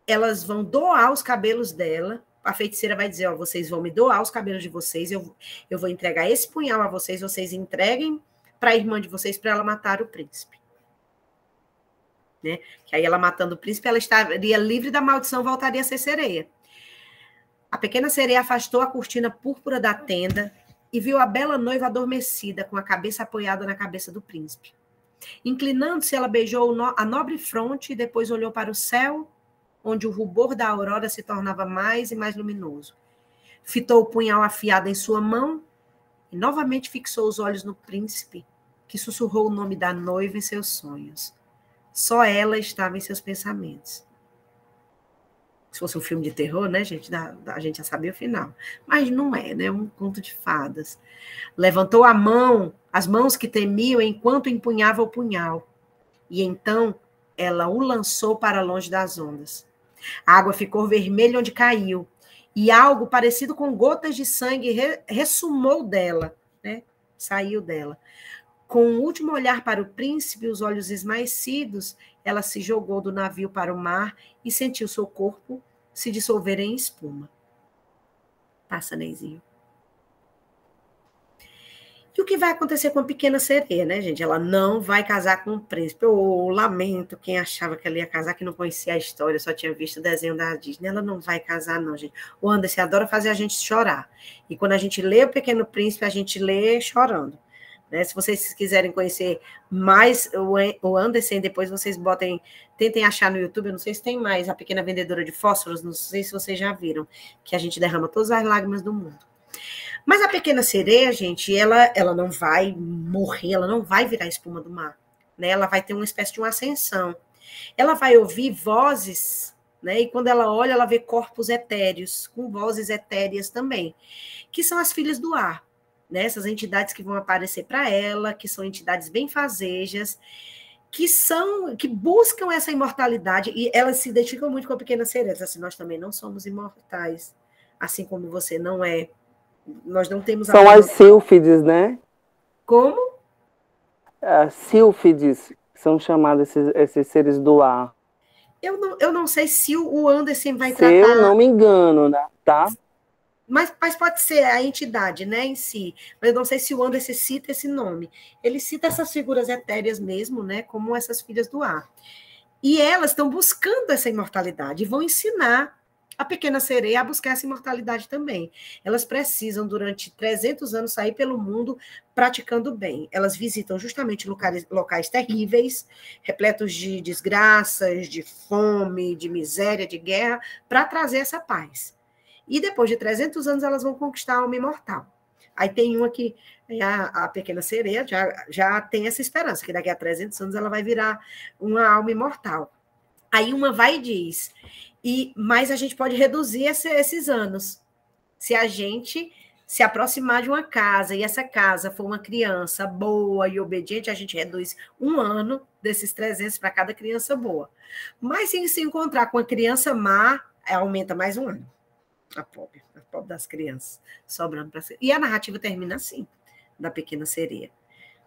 Elas vão doar os cabelos dela. A feiticeira vai dizer, ó, vocês vão me doar os cabelos de vocês. Eu vou entregar esse punhal a vocês. Vocês entreguem para a irmã de vocês para ela matar o príncipe. Né? Que aí ela matando o príncipe, ela estaria livre da maldição, voltaria a ser sereia. A pequena sereia afastou a cortina púrpura da tenda e viu a bela noiva adormecida, com a cabeça apoiada na cabeça do príncipe. Inclinando-se, ela beijou a nobre fronte e depois olhou para o céu, onde o rubor da aurora se tornava mais e mais luminoso. Fitou o punhal afiado em sua mão e novamente fixou os olhos no príncipe, que sussurrou o nome da noiva em seus sonhos. Só ela estava em seus pensamentos. Se fosse um filme de terror, né, gente? A gente já sabia o final. Mas não é, né? É um conto de fadas. Levantou a mão, as mãos que tremiam enquanto empunhava o punhal. E então ela o lançou para longe das ondas. A água ficou vermelha onde caiu. E algo parecido com gotas de sangue ressumou dela, né? Saiu dela. Com um último olhar para o príncipe, os olhos esmaecidos, ela se jogou do navio para o mar e sentiu seu corpo se dissolver em espuma. Passa, Neizinho. E o que vai acontecer com a pequena sereia, né, gente? Ela não vai casar com o príncipe. Eu lamento quem achava que ela ia casar, que não conhecia a história, só tinha visto o desenho da Disney. Ela não vai casar, não, gente. O Anderson adora fazer a gente chorar. E quando a gente lê o Pequeno Príncipe, a gente lê chorando. Né? Se vocês quiserem conhecer mais o Anderson, depois vocês tentem achar no YouTube, eu não sei se tem mais, A Pequena Vendedora de Fósforos, não sei se vocês já viram, que a gente derrama todas as lágrimas do mundo. Mas a pequena sereia, gente, ela não vai morrer, ela não vai virar espuma do mar. Né? Ela vai ter uma espécie de uma ascensão. Ela vai ouvir vozes, né? E quando ela olha, ela vê corpos etéreos, com vozes etéreas também, que são as filhas do ar. Né, essas entidades que vão aparecer para ela, que são entidades benfazejas, que buscam essa imortalidade, e elas se identificam muito com a pequena sereia. Assim, nós também não somos imortais, assim como você não é. Nós não temos... São as sílfides, né? Como? As sílfides são chamadas esses seres do ar. Eu não sei se o Anderson vai tratar... Se eu não me engano, né? Tá? Mas pode ser a entidade, né, em si. Mas eu não sei se o Anderson cita esse nome. Ele cita essas figuras etéreas mesmo, né, como essas filhas do ar. E elas estão buscando essa imortalidade e vão ensinar a pequena sereia a buscar essa imortalidade também. Elas precisam, durante 300 anos, sair pelo mundo praticando bem. Elas visitam justamente locais terríveis, repletos de desgraças, de fome, de miséria, de guerra, para trazer essa paz. E depois de 300 anos, elas vão conquistar a alma imortal. Aí tem uma que a pequena sereia já tem essa esperança, que daqui a 300 anos ela vai virar uma alma imortal. Aí uma vai e diz, mas a gente pode reduzir esses anos. Se a gente se aproximar de uma casa, e essa casa for uma criança boa e obediente, a gente reduz 1 ano desses 300 para cada criança boa. Mas se encontrar com uma criança má, aumenta mais 1 ano. A pobre das crianças, sobrando para ser. E a narrativa termina assim, da Pequena Sereia.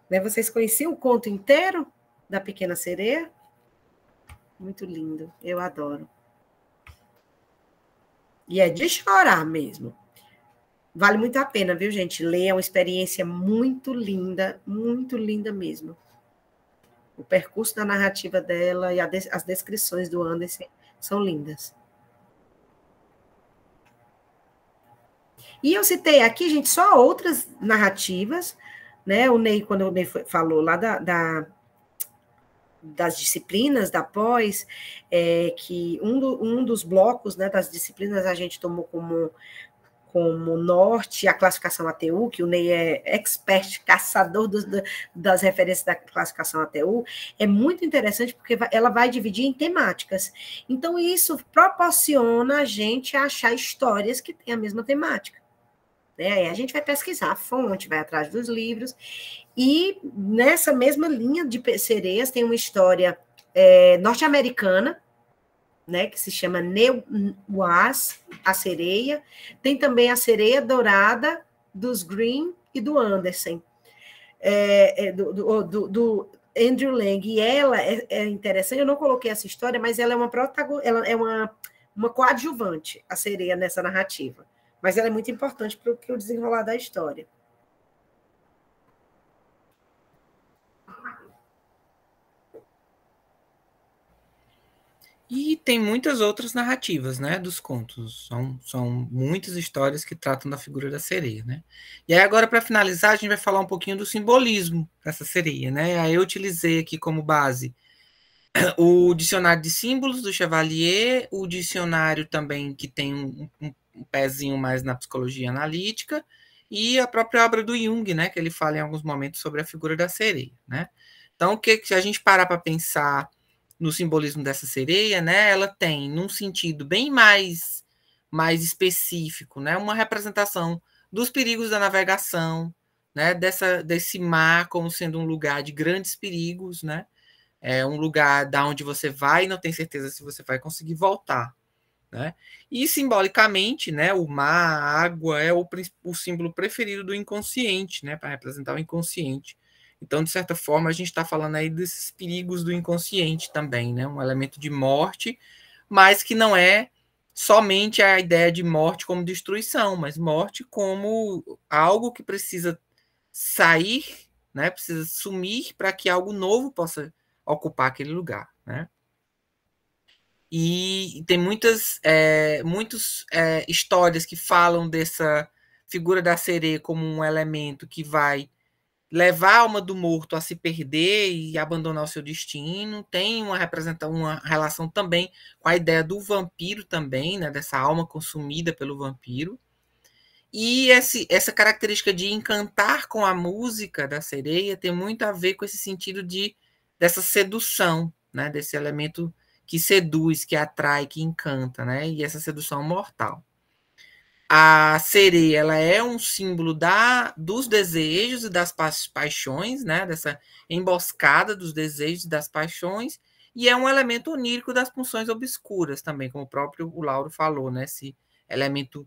Né? Vocês conheciam o conto inteiro da Pequena Sereia? Muito lindo, eu adoro. E é de chorar mesmo. Vale muito a pena, viu, gente? Ler é uma experiência muito linda mesmo. O percurso da narrativa dela e as descrições do Anderson são lindas. E eu citei aqui, gente, só outras narrativas, né? O Ney, quando o Ney falou lá das disciplinas da pós, que um dos blocos, né, das disciplinas a gente tomou como norte a classificação ATU, que o Ney é expert, caçador das referências da classificação ATU, é muito interessante porque ela vai dividir em temáticas. Então, isso proporciona a gente achar histórias que têm a mesma temática. Aí a gente vai pesquisar a fonte, vai atrás dos livros, e nessa mesma linha de sereias tem uma história norte-americana, né, que se chama Neuwas, a sereia. Tem também a Sereia Dourada dos Green e do Anderson, do Andrew Lang. E ela é interessante, eu não coloquei essa história, mas ela é ela é uma coadjuvante, a sereia, nessa narrativa. Mas ela é muito importante para o desenrolar da história. E tem muitas outras narrativas, né, dos contos. São muitas histórias que tratam da figura da sereia, né? E aí agora, para finalizar, a gente vai falar um pouquinho do simbolismo dessa sereia, né? Aí eu utilizei aqui como base o dicionário de símbolos do Chevalier, o dicionário também que tem um pezinho mais na psicologia analítica, e a própria obra do Jung, né, que ele fala em alguns momentos sobre a figura da sereia, né? Então, o que se a gente parar para pensar no simbolismo dessa sereia, né, ela tem, num sentido bem mais específico, né, uma representação dos perigos da navegação, né, desse mar como sendo um lugar de grandes perigos, né, um lugar da onde você vai e não tem certeza se você vai conseguir voltar, né? E simbolicamente, né, o mar, a água é o símbolo preferido do inconsciente, né, para representar o inconsciente. Então, de certa forma, a gente está falando aí desses perigos do inconsciente também, né, um elemento de morte, mas que não é somente a ideia de morte como destruição, mas morte como algo que precisa sair, né, precisa sumir para que algo novo possa ocupar aquele lugar, né? E tem muitas histórias que falam dessa figura da sereia como um elemento que vai levar a alma do morto a se perder e abandonar o seu destino. Tem uma relação também com a ideia do vampiro também, né, dessa alma consumida pelo vampiro. E essa característica de encantar com a música da sereia tem muito a ver com esse sentido dessa sedução, né, desse elemento que seduz, que atrai, que encanta, né? E essa sedução mortal. A sereia, ela é um símbolo dos desejos e das paixões, né? Dessa emboscada dos desejos e das paixões, e é um elemento onírico das punções obscuras também, como o próprio Lauro falou, né? Esse elemento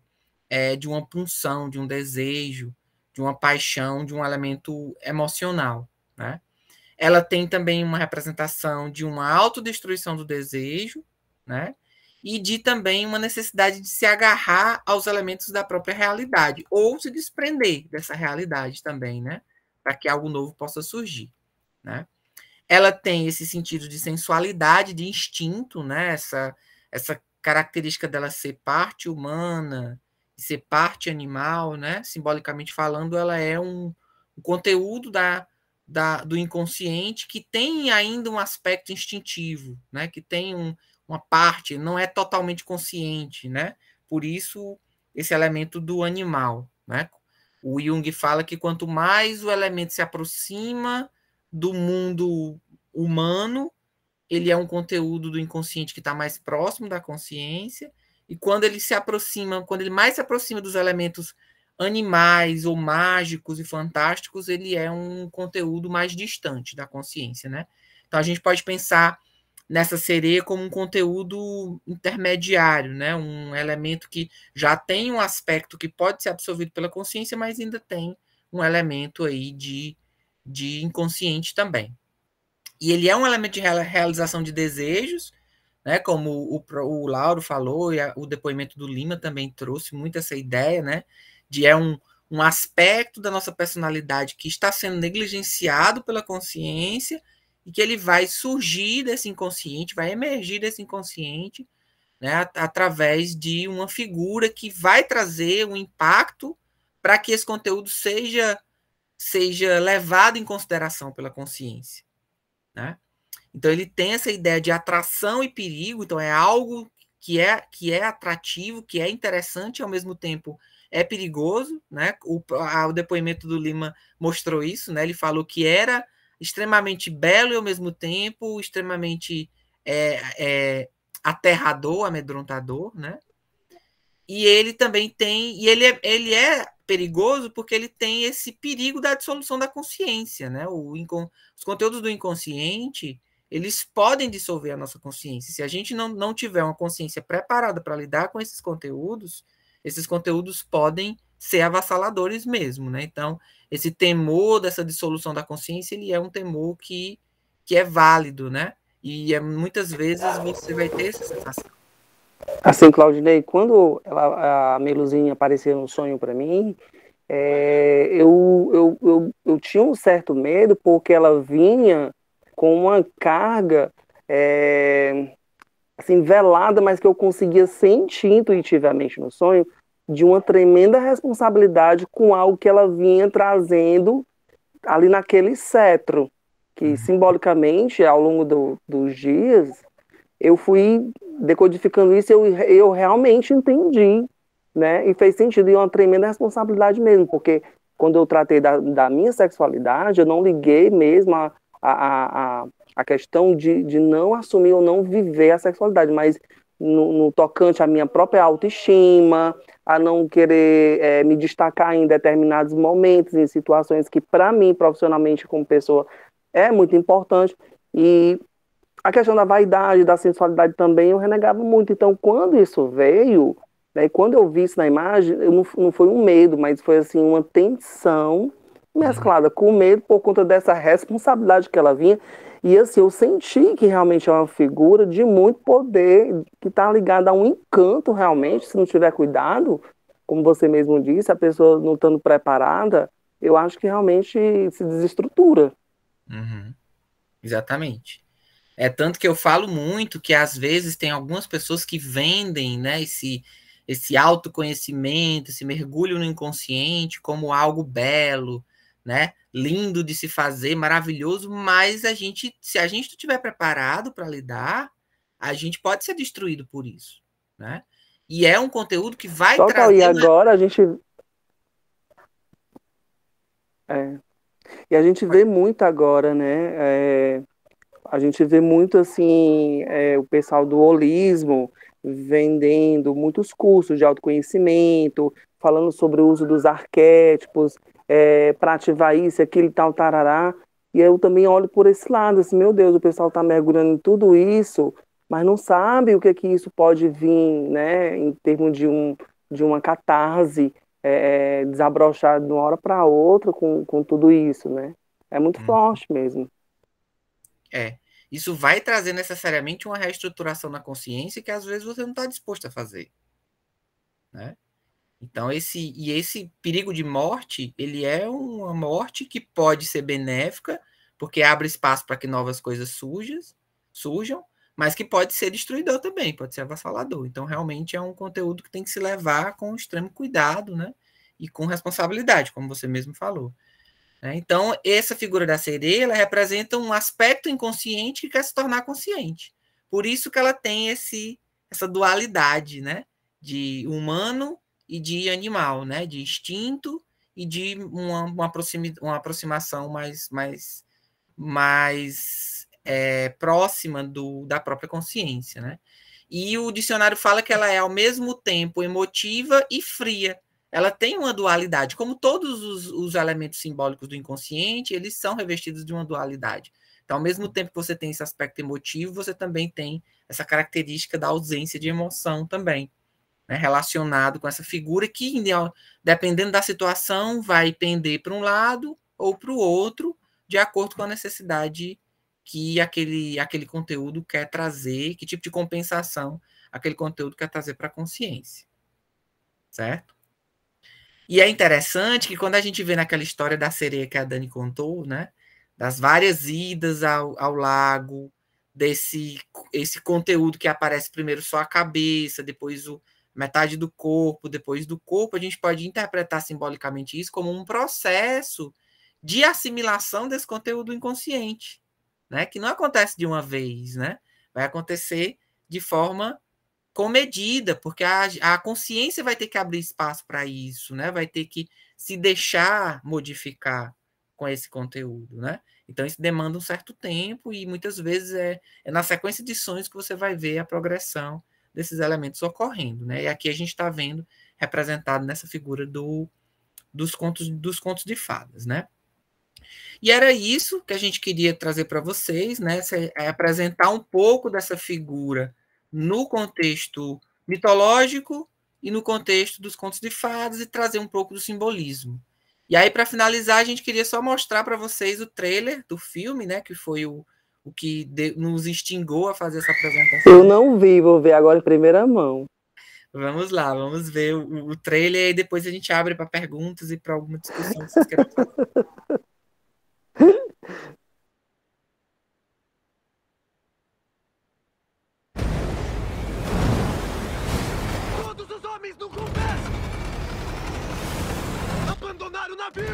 de uma punção, de um desejo, de uma paixão, de um elemento emocional, né? Ela tem também uma representação de uma autodestruição do desejo, né? E de também uma necessidade de se agarrar aos elementos da própria realidade, ou se desprender dessa realidade também, né? Para que algo novo possa surgir, né? Ela tem esse sentido de sensualidade, de instinto, né? Essa característica dela ser parte humana e ser parte animal, né? Simbolicamente falando, ela é um conteúdo do inconsciente que tem ainda um aspecto instintivo, né? Que tem uma parte, não é totalmente consciente, né? Por isso, esse elemento do animal, né? O Jung fala que quanto mais o elemento se aproxima do mundo humano, ele é um conteúdo do inconsciente que está mais próximo da consciência, e quando ele mais se aproxima dos elementos animais ou mágicos e fantásticos, ele é um conteúdo mais distante da consciência, né? Então a gente pode pensar nessa sereia como um conteúdo intermediário, né? Um elemento que já tem um aspecto que pode ser absorvido pela consciência, mas ainda tem um elemento aí de inconsciente também. E ele é um elemento de realização de desejos, né? Como o Lauro falou, e o depoimento do Lima também trouxe muito essa ideia, né? De um aspecto da nossa personalidade que está sendo negligenciado pela consciência e que ele vai surgir desse inconsciente, vai emergir desse inconsciente, né? Através de uma figura que vai trazer um impacto para que esse conteúdo seja levado em consideração pela consciência, né? Então ele tem essa ideia de atração e perigo, então é algo que é atrativo, que é interessante e ao mesmo tempo é perigoso, né? O depoimento do Lima mostrou isso, né? Ele falou que era extremamente belo e ao mesmo tempo extremamente aterrador, amedrontador, né? E ele também tem, ele é perigoso porque ele tem esse perigo da dissolução da consciência, né? Os conteúdos do inconsciente, eles podem dissolver a nossa consciência. Se a gente não tiver uma consciência preparada para lidar com esses conteúdos podem ser avassaladores mesmo, né? Então, esse temor dessa dissolução da consciência, ele é um temor que é válido, né? E muitas vezes você vai ter essa sensação. Assim, Claudinei, quando a Meluzinha apareceu no sonho para mim, eu tinha um certo medo, porque ela vinha com uma carga assim, velada, mas que eu conseguia sentir intuitivamente no sonho, de uma tremenda responsabilidade com algo que ela vinha trazendo ali naquele cetro, que simbolicamente, ao longo dos dias, eu fui decodificando isso e eu realmente entendi, né? E fez sentido, e é uma tremenda responsabilidade mesmo, porque quando eu tratei da minha sexualidade, eu não liguei mesmo a questão de não assumir ou não viver a sexualidade, mas no tocante à minha própria autoestima, a não querer me destacar em determinados momentos, em situações que, para mim, profissionalmente, como pessoa, é muito importante. E a questão da vaidade, da sensualidade também, eu renegava muito. Então, quando isso veio, né, quando eu vi isso na imagem, não foi um medo, mas foi assim uma tensão mesclada com medo por conta dessa responsabilidade que ela vinha. E assim, eu senti que realmente é uma figura de muito poder, que está ligada a um encanto realmente, se não tiver cuidado, como você mesmo disse, a pessoa não estando preparada, eu acho que realmente se desestrutura. Exatamente. É tanto que eu falo muito que às vezes tem algumas pessoas que vendem, né, esse autoconhecimento, esse mergulho no inconsciente como algo belo, né, lindo de se fazer, maravilhoso, mas se a gente não estiver preparado para lidar, a gente pode ser destruído por isso, né? E é um conteúdo que vai trazer... E agora a gente... E a gente vê muito agora, né? A gente vê muito, assim, o pessoal do holismo vendendo muitos cursos de autoconhecimento, falando sobre o uso dos arquétipos, para ativar isso, aquilo e tal, tarará. E eu também olho por esse lado, assim, meu Deus, o pessoal está mergulhando em tudo isso, mas não sabe o que isso pode vir, né, em termos de uma catarse, desabrochar de uma hora para outra com tudo isso, né? É muito forte mesmo. Isso vai trazer necessariamente uma reestruturação na consciência que às vezes você não está disposto a fazer, né? Então, esse perigo de morte, ele é uma morte que pode ser benéfica, porque abre espaço para que novas coisas surjam, mas que pode ser destruidor também, pode ser avassalador. Então, realmente é um conteúdo que tem que se levar com extremo cuidado, né? E com responsabilidade, como você mesmo falou. Então, essa figura da sereia, ela representa um aspecto inconsciente que quer se tornar consciente. Por isso que ela tem essa dualidade, né? De humano e de animal, né? De instinto e de uma aproximação mais próxima da própria consciência, né? E o dicionário fala que ela é, ao mesmo tempo, emotiva e fria. Ela tem uma dualidade, como todos os elementos simbólicos do inconsciente, eles são revestidos de uma dualidade. Então, ao mesmo tempo que você tem esse aspecto emotivo, você também tem essa característica da ausência de emoção também, né, relacionado com essa figura que, dependendo da situação, vai pender para um lado ou para o outro, de acordo com a necessidade que aquele conteúdo quer trazer, que tipo de compensação aquele conteúdo quer trazer para a consciência. Certo? E é interessante que quando a gente vê naquela história da sereia que a Dani contou, né, das várias idas ao lago, esse conteúdo que aparece primeiro só a cabeça, depois metade do corpo, depois do corpo, a gente pode interpretar simbolicamente isso como um processo de assimilação desse conteúdo inconsciente, né, que não acontece de uma vez, né, vai acontecer de forma comedida, porque a consciência vai ter que abrir espaço para isso, né? Vai ter que se deixar modificar com esse conteúdo, né? Então, isso demanda um certo tempo e muitas vezes é na sequência de sonhos que você vai ver a progressão desses elementos ocorrendo, né? E aqui a gente está vendo representado nessa figura dos contos de fadas, né? E era isso que a gente queria trazer para vocês, né? Apresentar um pouco dessa figura no contexto mitológico e no contexto dos contos de fadas e trazer um pouco do simbolismo. E aí, para finalizar, a gente queria só mostrar para vocês o trailer do filme, né? Que foi o que nos instigou a fazer essa apresentação. Eu não vi, vou ver agora em primeira mão. Vamos lá, vamos ver o trailer e depois a gente abre para perguntas e para alguma discussão que vocês queiram fazer. Todos os homens no combate! Abandonar o navio!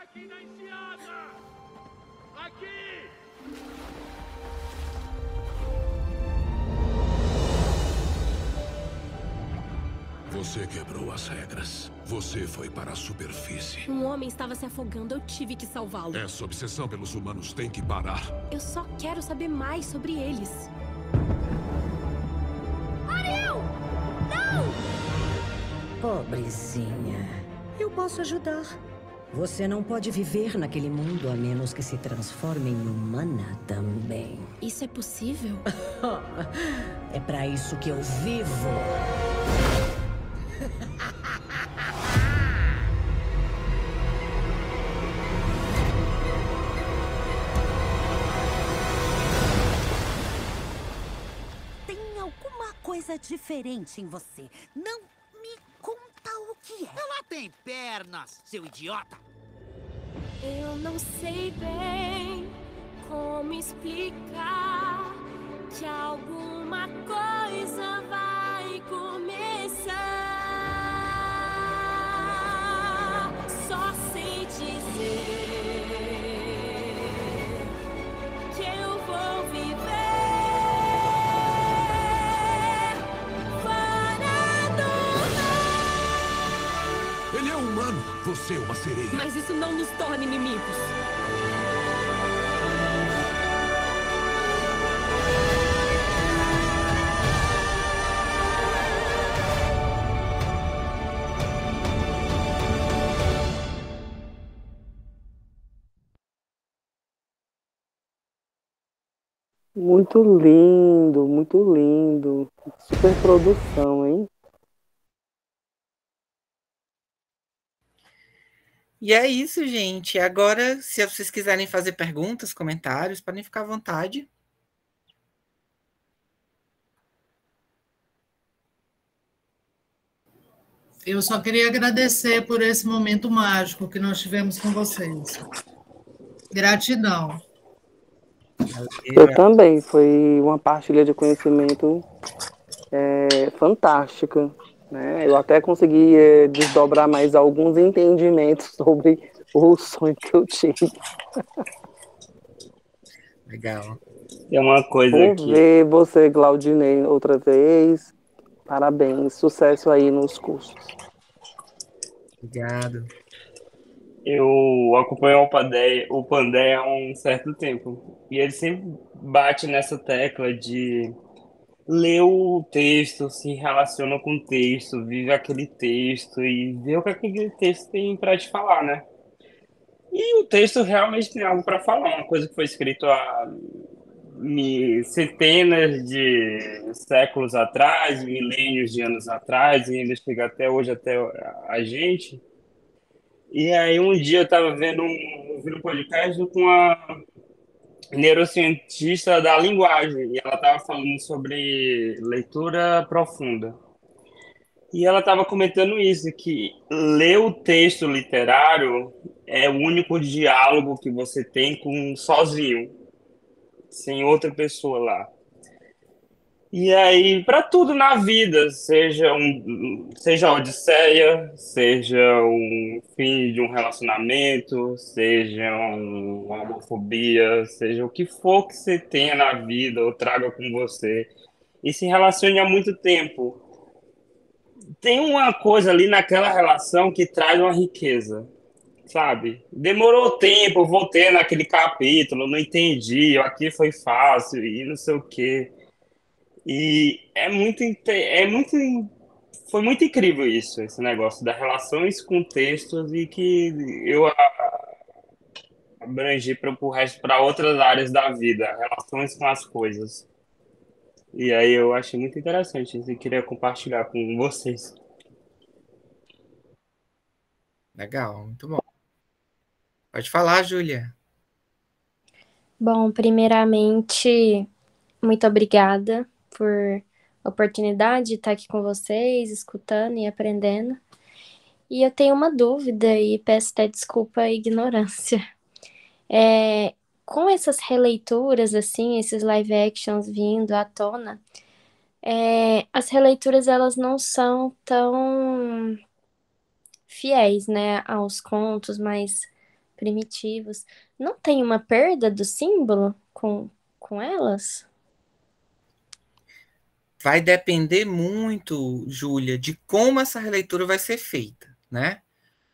Aqui na enseada! Aqui! Você quebrou as regras. Você foi para a superfície. Um homem estava se afogando, eu tive que salvá-lo. Essa obsessão pelos humanos tem que parar. Eu só quero saber mais sobre eles. Ariel! Não! Pobrezinha. Eu posso ajudar. Você não pode viver naquele mundo a menos que se transforme em humana também. Isso é possível? É para isso que eu vivo. Tem alguma coisa diferente em você. Não me conta o que é. Ela tem pernas, seu idiota! Eu não sei bem como explicar que alguma coisa vai começar. Só sei dizer que eu vou viver fora do mar. Ele é humano. Você é uma sereia. Mas isso não nos torna inimigos. Muito lindo, muito lindo. Super produção, hein? E é isso, gente. Agora, se vocês quiserem fazer perguntas, comentários, podem ficar à vontade. Eu só queria agradecer por esse momento mágico que nós tivemos com vocês. Gratidão. Eu também. Foi uma partilha de conhecimento fantástica. Né? Eu até consegui desdobrar mais alguns entendimentos sobre o sonho que eu tive. Legal. Tem uma coisa Vou aqui. ver você, Claudinei, outra vez. Parabéns, sucesso aí nos cursos. Obrigado. Eu acompanho o Pandé há um certo tempo. E ele sempre bate nessa tecla de ler o texto, se relaciona com o texto, vive aquele texto e vê o que aquele texto tem para te falar, né? E o texto realmente tem algo para falar, uma coisa que foi escrito há centenas de séculos atrás, milênios de anos atrás, e ainda chega até hoje, até a gente. E aí um dia eu estava ouvindo um podcast com a neurocientista da linguagem, e ela estava falando sobre leitura profunda. E ela estava comentando isso, que ler o texto literário é o único diálogo que você tem sozinho, sem outra pessoa lá. E aí, para tudo na vida, seja a odisseia, seja um fim de um relacionamento, seja uma homofobia, seja o que for que você tenha na vida ou traga com você e se relacione há muito tempo, tem uma coisa ali naquela relação que traz uma riqueza, sabe? Demorou tempo, eu voltei naquele capítulo, não entendi, aqui foi fácil e não sei o quê. E foi muito incrível isso, esse negócio das relações com textos e que eu abrangi para outras áreas da vida, relações com as coisas. E aí eu achei muito interessante isso e queria compartilhar com vocês. Legal, muito bom. Pode falar, Júlia. Bom, primeiramente, muito obrigada por a oportunidade de estar aqui com vocês, escutando e aprendendo. E eu tenho uma dúvida e peço até desculpa a ignorância. Com essas releituras, assim, esses live actions vindo à tona, as releituras, elas não são tão fiéis, né, aos contos mais primitivos. Não tem uma perda do símbolo com elas? Vai depender muito, Júlia, de como essa releitura vai ser feita, né?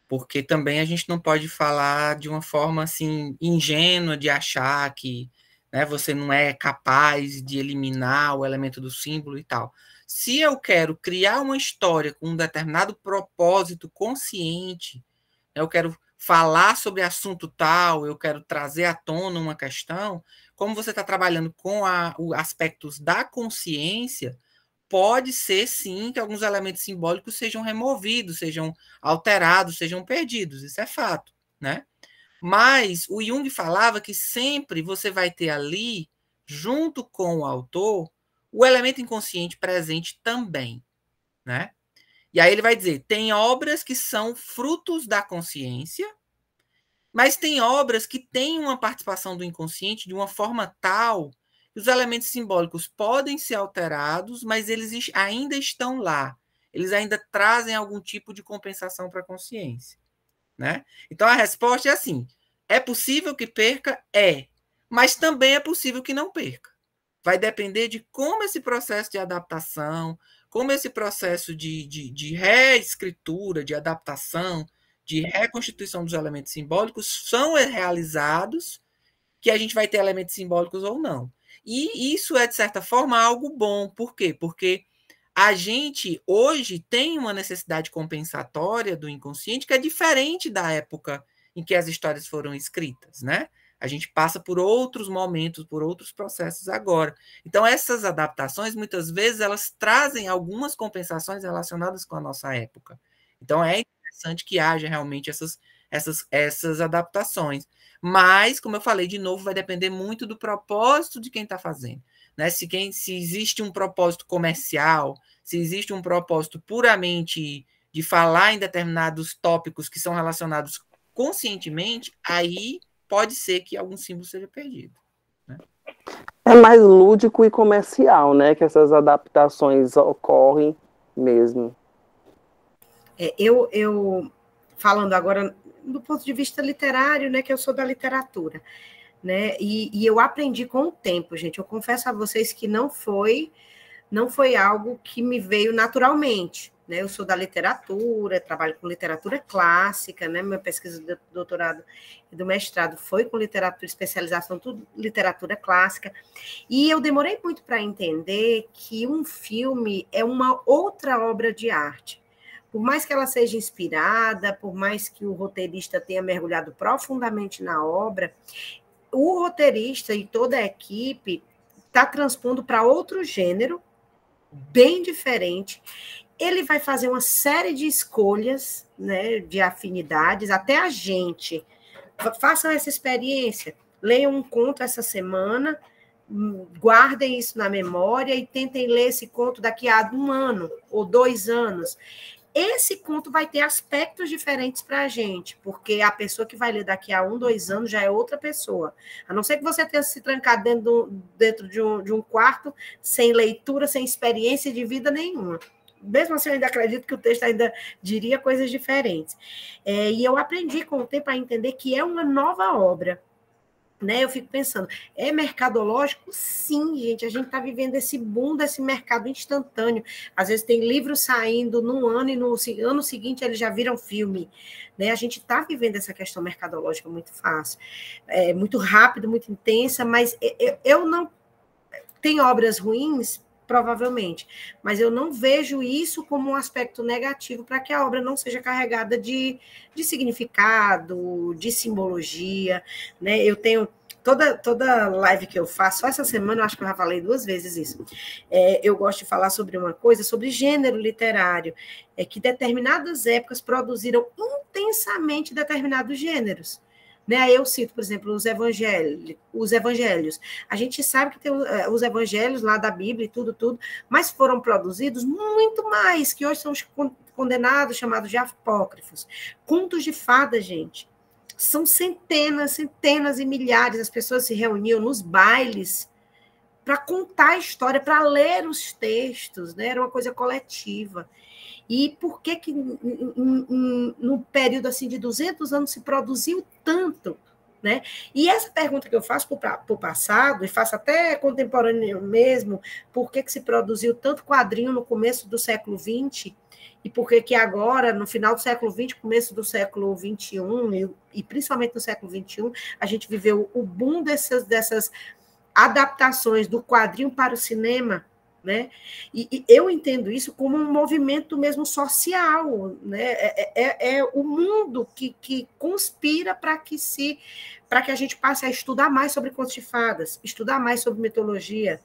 Porque também a gente não pode falar de uma forma assim ingênua de achar que, né, você não é capaz de eliminar o elemento do símbolo e tal. Se eu quero criar uma história com um determinado propósito consciente, eu quero falar sobre assunto tal, eu quero trazer à tona uma questão, como você está trabalhando com os aspectos da consciência, pode ser, sim, que alguns elementos simbólicos sejam removidos, sejam alterados, sejam perdidos. Isso é fato, né? Mas o Jung falava que sempre você vai ter ali, junto com o autor, o elemento inconsciente presente também, né? E aí ele vai dizer, tem obras que são frutos da consciência, mas tem obras que têm uma participação do inconsciente de uma forma tal que os elementos simbólicos podem ser alterados, mas eles ainda estão lá. Eles ainda trazem algum tipo de compensação para a consciência, né? Então a resposta é assim: é possível que perca? É. Mas também é possível que não perca. Vai depender de como esse processo de adaptação, como esse processo de reescritura, de adaptação, de reconstituição dos elementos simbólicos são realizados, que a gente vai ter elementos simbólicos ou não. E isso é, de certa forma, algo bom. Por quê? Porque a gente, hoje, tem uma necessidade compensatória do inconsciente que é diferente da época em que as histórias foram escritas, né? A gente passa por outros momentos, por outros processos agora. Então, essas adaptações, muitas vezes, elas trazem algumas compensações relacionadas com a nossa época. Então, é interessante que haja realmente essas adaptações. Mas, como eu falei, de novo, vai depender muito do propósito de quem está fazendo. Né? Se existe um propósito comercial, se existe um propósito puramente de falar em determinados tópicos que são relacionados conscientemente, aí pode ser que algum símbolo seja perdido. Né? É mais lúdico e comercial, né? Que essas adaptações ocorrem mesmo. Eu falando agora do ponto de vista literário, né? Que eu sou da literatura, né? E eu aprendi com o tempo, gente. Eu confesso a vocês que não foi algo que me veio naturalmente. Né? Eu sou da literatura, trabalho com literatura clássica, né? Minha pesquisa do doutorado e do mestrado foi com literatura, especialização, tudo literatura clássica. E eu demorei muito para entender que um filme é uma outra obra de arte. Por mais que ela seja inspirada, por mais que o roteirista tenha mergulhado profundamente na obra, o roteirista e toda a equipe está transpondo para outro gênero, bem diferente. Ele vai fazer uma série de escolhas, né, de afinidades, até a gente. Façam essa experiência, leiam um conto essa semana, guardem isso na memória e tentem ler esse conto daqui a 1 ano ou 2 anos. Esse conto vai ter aspectos diferentes para a gente, porque a pessoa que vai ler daqui a 1, 2 anos já é outra pessoa. A não ser que você tenha se trancado dentro de um quarto, sem leitura, sem experiência de vida nenhuma. Mesmo assim, eu ainda acredito que o texto ainda diria coisas diferentes. E eu aprendi com o tempo a entender que é uma nova obra. Né? Eu fico pensando, é mercadológico? Sim, gente, a gente está vivendo esse boom desse mercado instantâneo. Às vezes tem livros saindo num ano e no ano seguinte eles já viram filme. Né? A gente está vivendo essa questão mercadológica muito fácil, muito rápido, muito intensa, mas eu não... Tem obras ruins? Provavelmente, mas eu não vejo isso como um aspecto negativo para que a obra não seja carregada de significado, de simbologia, né? Eu tenho toda live que eu faço, só essa semana eu acho que eu já falei 2 vezes isso. Eu gosto de falar sobre uma coisa, sobre gênero literário, que determinadas épocas produziram intensamente determinados gêneros. Né? Eu cito, por exemplo, os evangelhos. A gente sabe que tem os evangelhos lá da Bíblia e tudo, mas foram produzidos muito mais, que hoje são condenados, chamados de apócrifos. Contos de fada, gente. São centenas e milhares. As pessoas se reuniam nos bailes para contar a história, para ler os textos, né? Era uma coisa coletiva. E por que num período assim de 200 anos se produziu tanto? Né? E essa pergunta que eu faço para o passado, e faço até contemporâneo mesmo, por que se produziu tanto quadrinho no começo do século XX, e por que agora, no final do século XX, começo do século XXI, e principalmente no século XXI, a gente viveu o boom dessas adaptações do quadrinho para o cinema, né? E eu entendo isso como um movimento mesmo social, né? É o mundo que conspira para que a gente passe a estudar mais sobre contos de fadas, estudar mais sobre mitologia,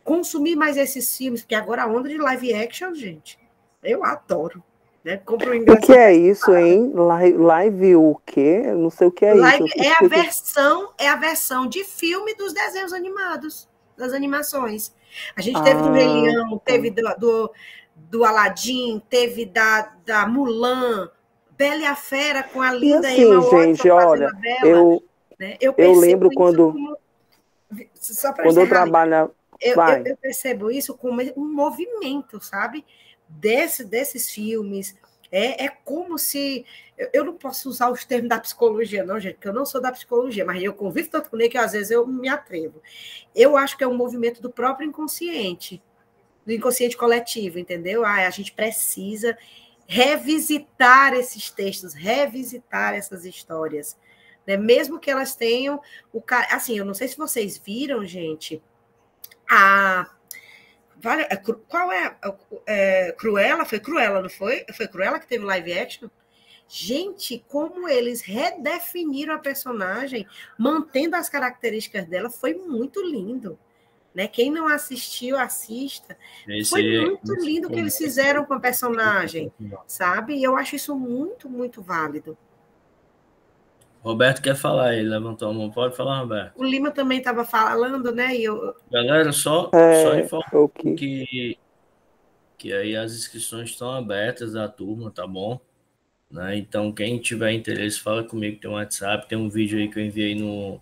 consumir mais esses filmes, porque agora a onda de live action, gente, eu adoro. Né? Compro o que é isso, hein? Live o quê? Eu não sei o que é live isso. É a versão de filme dos desenhos animados, das animações. A gente teve do Rei Leão, teve do Aladdin, teve da Mulan, Bela e a Fera com a linda assim, Emma Watson gente, olha, Bela. Né? Eu lembro quando só para quando eu trabalho, eu percebo isso como um movimento, sabe? Desses filmes. É como se... Eu não posso usar os termos da psicologia, não, gente, porque eu não sou da psicologia, mas eu convivo tanto com ele que às vezes eu me atrevo. Eu acho que é um movimento do próprio inconsciente, do inconsciente coletivo, entendeu? A gente precisa revisitar esses textos, revisitar essas histórias, né? Mesmo que elas tenham... Assim, eu não sei se vocês viram, gente, qual é? Cruella? Foi Cruella, não foi? Foi Cruella que teve live action? Gente, como eles redefiniram a personagem, mantendo as características dela, foi muito lindo. Né? Quem não assistiu, assista. Foi muito lindo o que eles fizeram com a personagem, sabe? E eu acho isso muito, muito válido. Roberto quer falar, ele levantou a mão. Pode falar, Roberto. O Lima também estava falando, né? E eu... Galera, só informando ok. que aí as inscrições estão abertas da turma, tá bom? Né? Então, quem tiver interesse, fala comigo, tem um WhatsApp, tem um vídeo aí que eu enviei no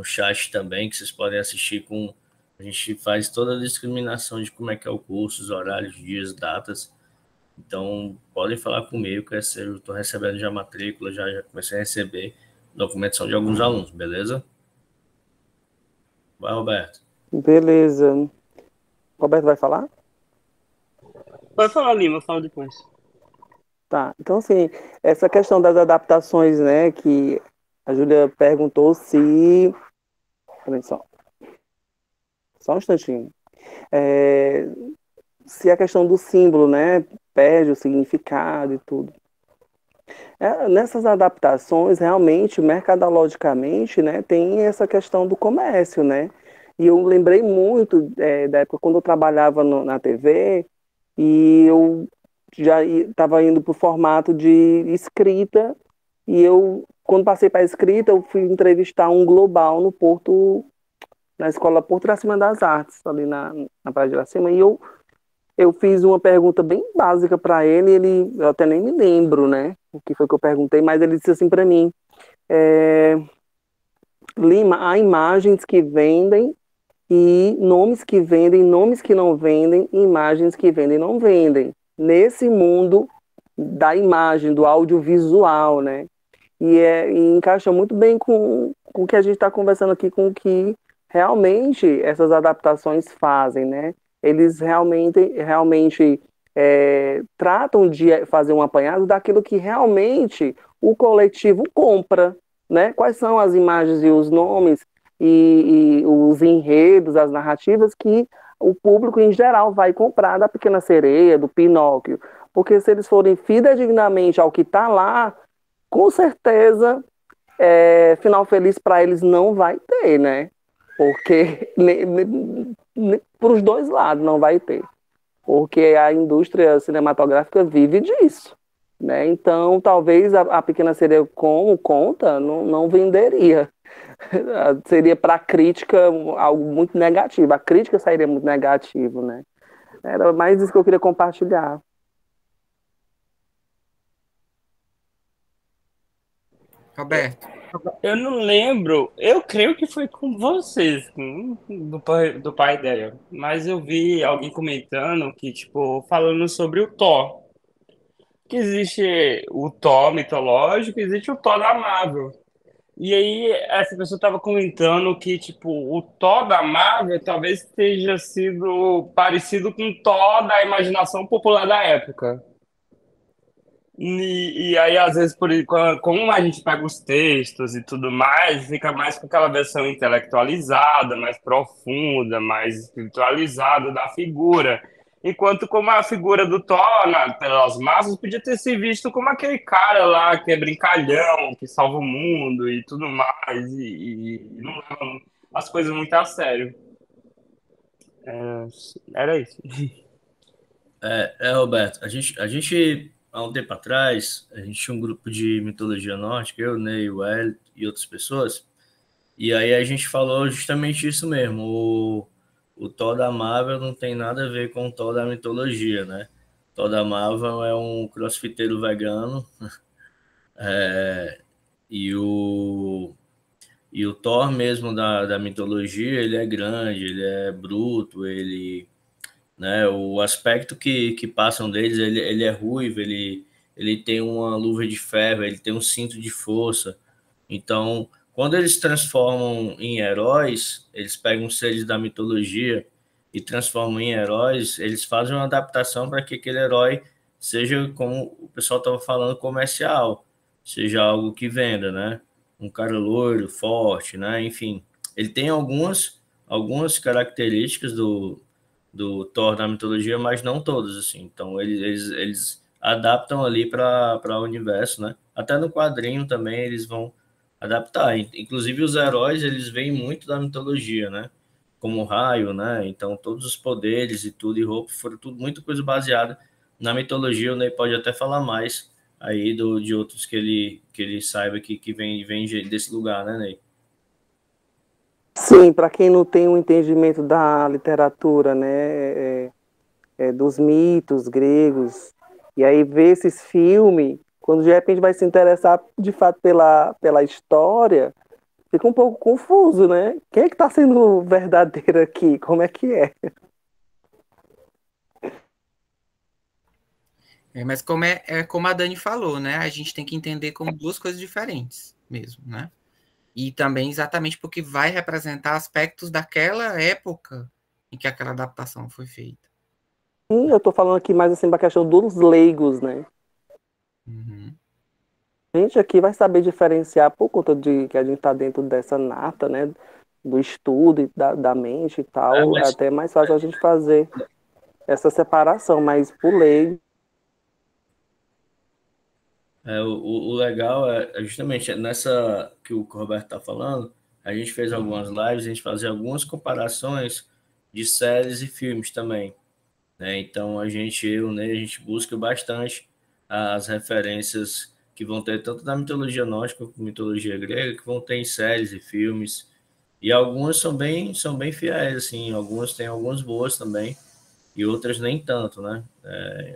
chat também, que vocês podem assistir com... A gente faz toda a discriminação de como é que é o curso, os horários, dias, datas. Então, podem falar comigo, que eu estou recebendo já matrícula, já comecei a receber documentação de alguns alunos, beleza? Vai, Roberto. Beleza. Roberto vai falar? Pode falar, Lima, fala depois. Tá, então assim, essa questão das adaptações, né, que a Júlia perguntou se... Peraí, só um instantinho. Se a questão do símbolo, né, perde o significado e tudo. Nessas adaptações, realmente, mercadologicamente, né, tem essa questão do comércio, né? E eu lembrei muito da época quando eu trabalhava na TV e eu já estava indo para o formato de escrita e quando passei para a escrita, eu fui entrevistar um global no Porto, na Escola Porto Iracema das Artes, ali na Praia de Iracema, e eu fiz uma pergunta bem básica para ele, eu até nem me lembro, né, o que foi que eu perguntei, mas ele disse assim para mim, Lima, há imagens que vendem e nomes que vendem, nomes que não vendem, imagens que vendem e não vendem. Nesse mundo da imagem, do audiovisual, né, e encaixa muito bem com o que a gente está conversando aqui, com o que realmente essas adaptações fazem, né? Eles realmente tratam de fazer um apanhado daquilo que realmente o coletivo compra, né? Quais são as imagens e os nomes e os enredos, as narrativas que o público em geral vai comprar da Pequena Sereia, do Pinóquio, porque se eles forem fidedignamente ao que está lá, com certeza final feliz para eles não vai ter, né? Porque para os dois lados não vai ter, porque a indústria cinematográfica vive disso, né? Então talvez a Pequena Sereia como conta não venderia, seria para a crítica algo muito negativo, a crítica sairia muito negativo, né? Era mais isso que eu queria compartilhar. Roberto. Eu não lembro, eu creio que foi com vocês, do pai dela, mas eu vi alguém comentando que, tipo, falando sobre o Thor, que existe o Thor mitológico, existe o Thor da Marvel. E aí, essa pessoa estava comentando que, tipo, o Thor da Marvel talvez tenha sido parecido com o Thor da imaginação popular da época. E aí, às vezes, como a gente pega os textos e tudo mais, fica mais com aquela versão intelectualizada, mais profunda, mais espiritualizada da figura. Enquanto como a figura do Thor, pelas massas, podia ter se visto como aquele cara lá que é brincalhão, que salva o mundo e tudo mais, e não leva as coisas muito a sério. Era isso. Roberto, a gente, há um tempo atrás, a gente tinha um grupo de mitologia nórdica, eu, Ney, o Hélio e outras pessoas, e aí a gente falou justamente isso mesmo, o Thor da Marvel não tem nada a ver com o Thor da mitologia, né? O Thor da Marvel é um crossfiteiro vegano, e o Thor mesmo da mitologia, ele é grande, ele é bruto, né, o aspecto que passam deles, ele é ruivo, ele tem uma luva de ferro, ele tem um cinto de força. Então, quando eles se transformam em heróis, eles pegam seres da mitologia e transformam em heróis, eles fazem uma adaptação para que aquele herói seja, como o pessoal estava falando, comercial, seja algo que venda, né? Um cara loiro, forte, né? Enfim, ele tem algumas características do Thor da mitologia, mas não todos, assim. Então, eles adaptam ali para o universo, né? Até no quadrinho também eles vão adaptar. Inclusive, os heróis, eles vêm muito da mitologia, né? Como o raio, né? Então, todos os poderes e tudo, e roupa, foram tudo muita coisa baseada na mitologia. O Ney pode até falar mais aí de outros que ele saiba que vem desse lugar, né, Ney? Sim, para quem não tem um entendimento da literatura, né, dos mitos gregos, e aí vê esses filmes, quando de repente vai se interessar de fato pela história, fica um pouco confuso, né? Quem é que está sendo verdadeiro aqui? Como é que é? Mas como a Dani falou, né? A gente tem que entender como duas coisas diferentes mesmo, né? E também exatamente porque vai representar aspectos daquela época em que aquela adaptação foi feita. Sim, eu tô falando aqui mais assim pra questão dos leigos, né? Uhum. A gente aqui vai saber diferenciar por conta de que a gente tá dentro dessa nata, né? Do estudo e da mente e tal. É até mais fácil a gente fazer essa separação, mas por leigo. O legal é justamente nessa que o Roberto está falando, a gente fez algumas lives, a gente fazia algumas comparações de séries e filmes também, né? Então a gente busca bastante as referências que vão ter tanto da mitologia nórdica como mitologia grega, que vão ter em séries e filmes, e algumas são bem fiéis, assim, algumas têm algumas boas também, e outras nem tanto, né?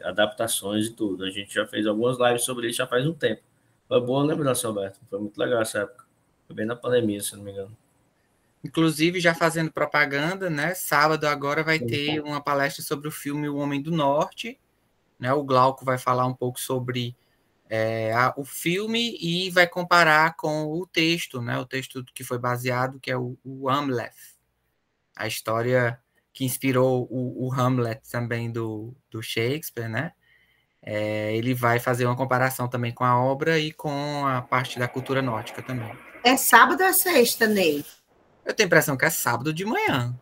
Adaptações e tudo. A gente já fez algumas lives sobre isso já faz um tempo. Foi boa lembrança, Alberto. Foi muito legal essa época. Foi bem na pandemia, se não me engano. Inclusive, já fazendo propaganda, né? Sábado agora vai ter uma palestra sobre o filme O Homem do Norte, né? O Glauco vai falar um pouco sobre o filme e vai comparar com o texto, né? O texto que foi baseado, que é o Hamlet. A história que inspirou o Hamlet também do Shakespeare, né? Ele vai fazer uma comparação também com a obra e com a parte da cultura nórdica também. É sábado ou é sexta, Ney? Eu tenho a impressão que é sábado de manhã.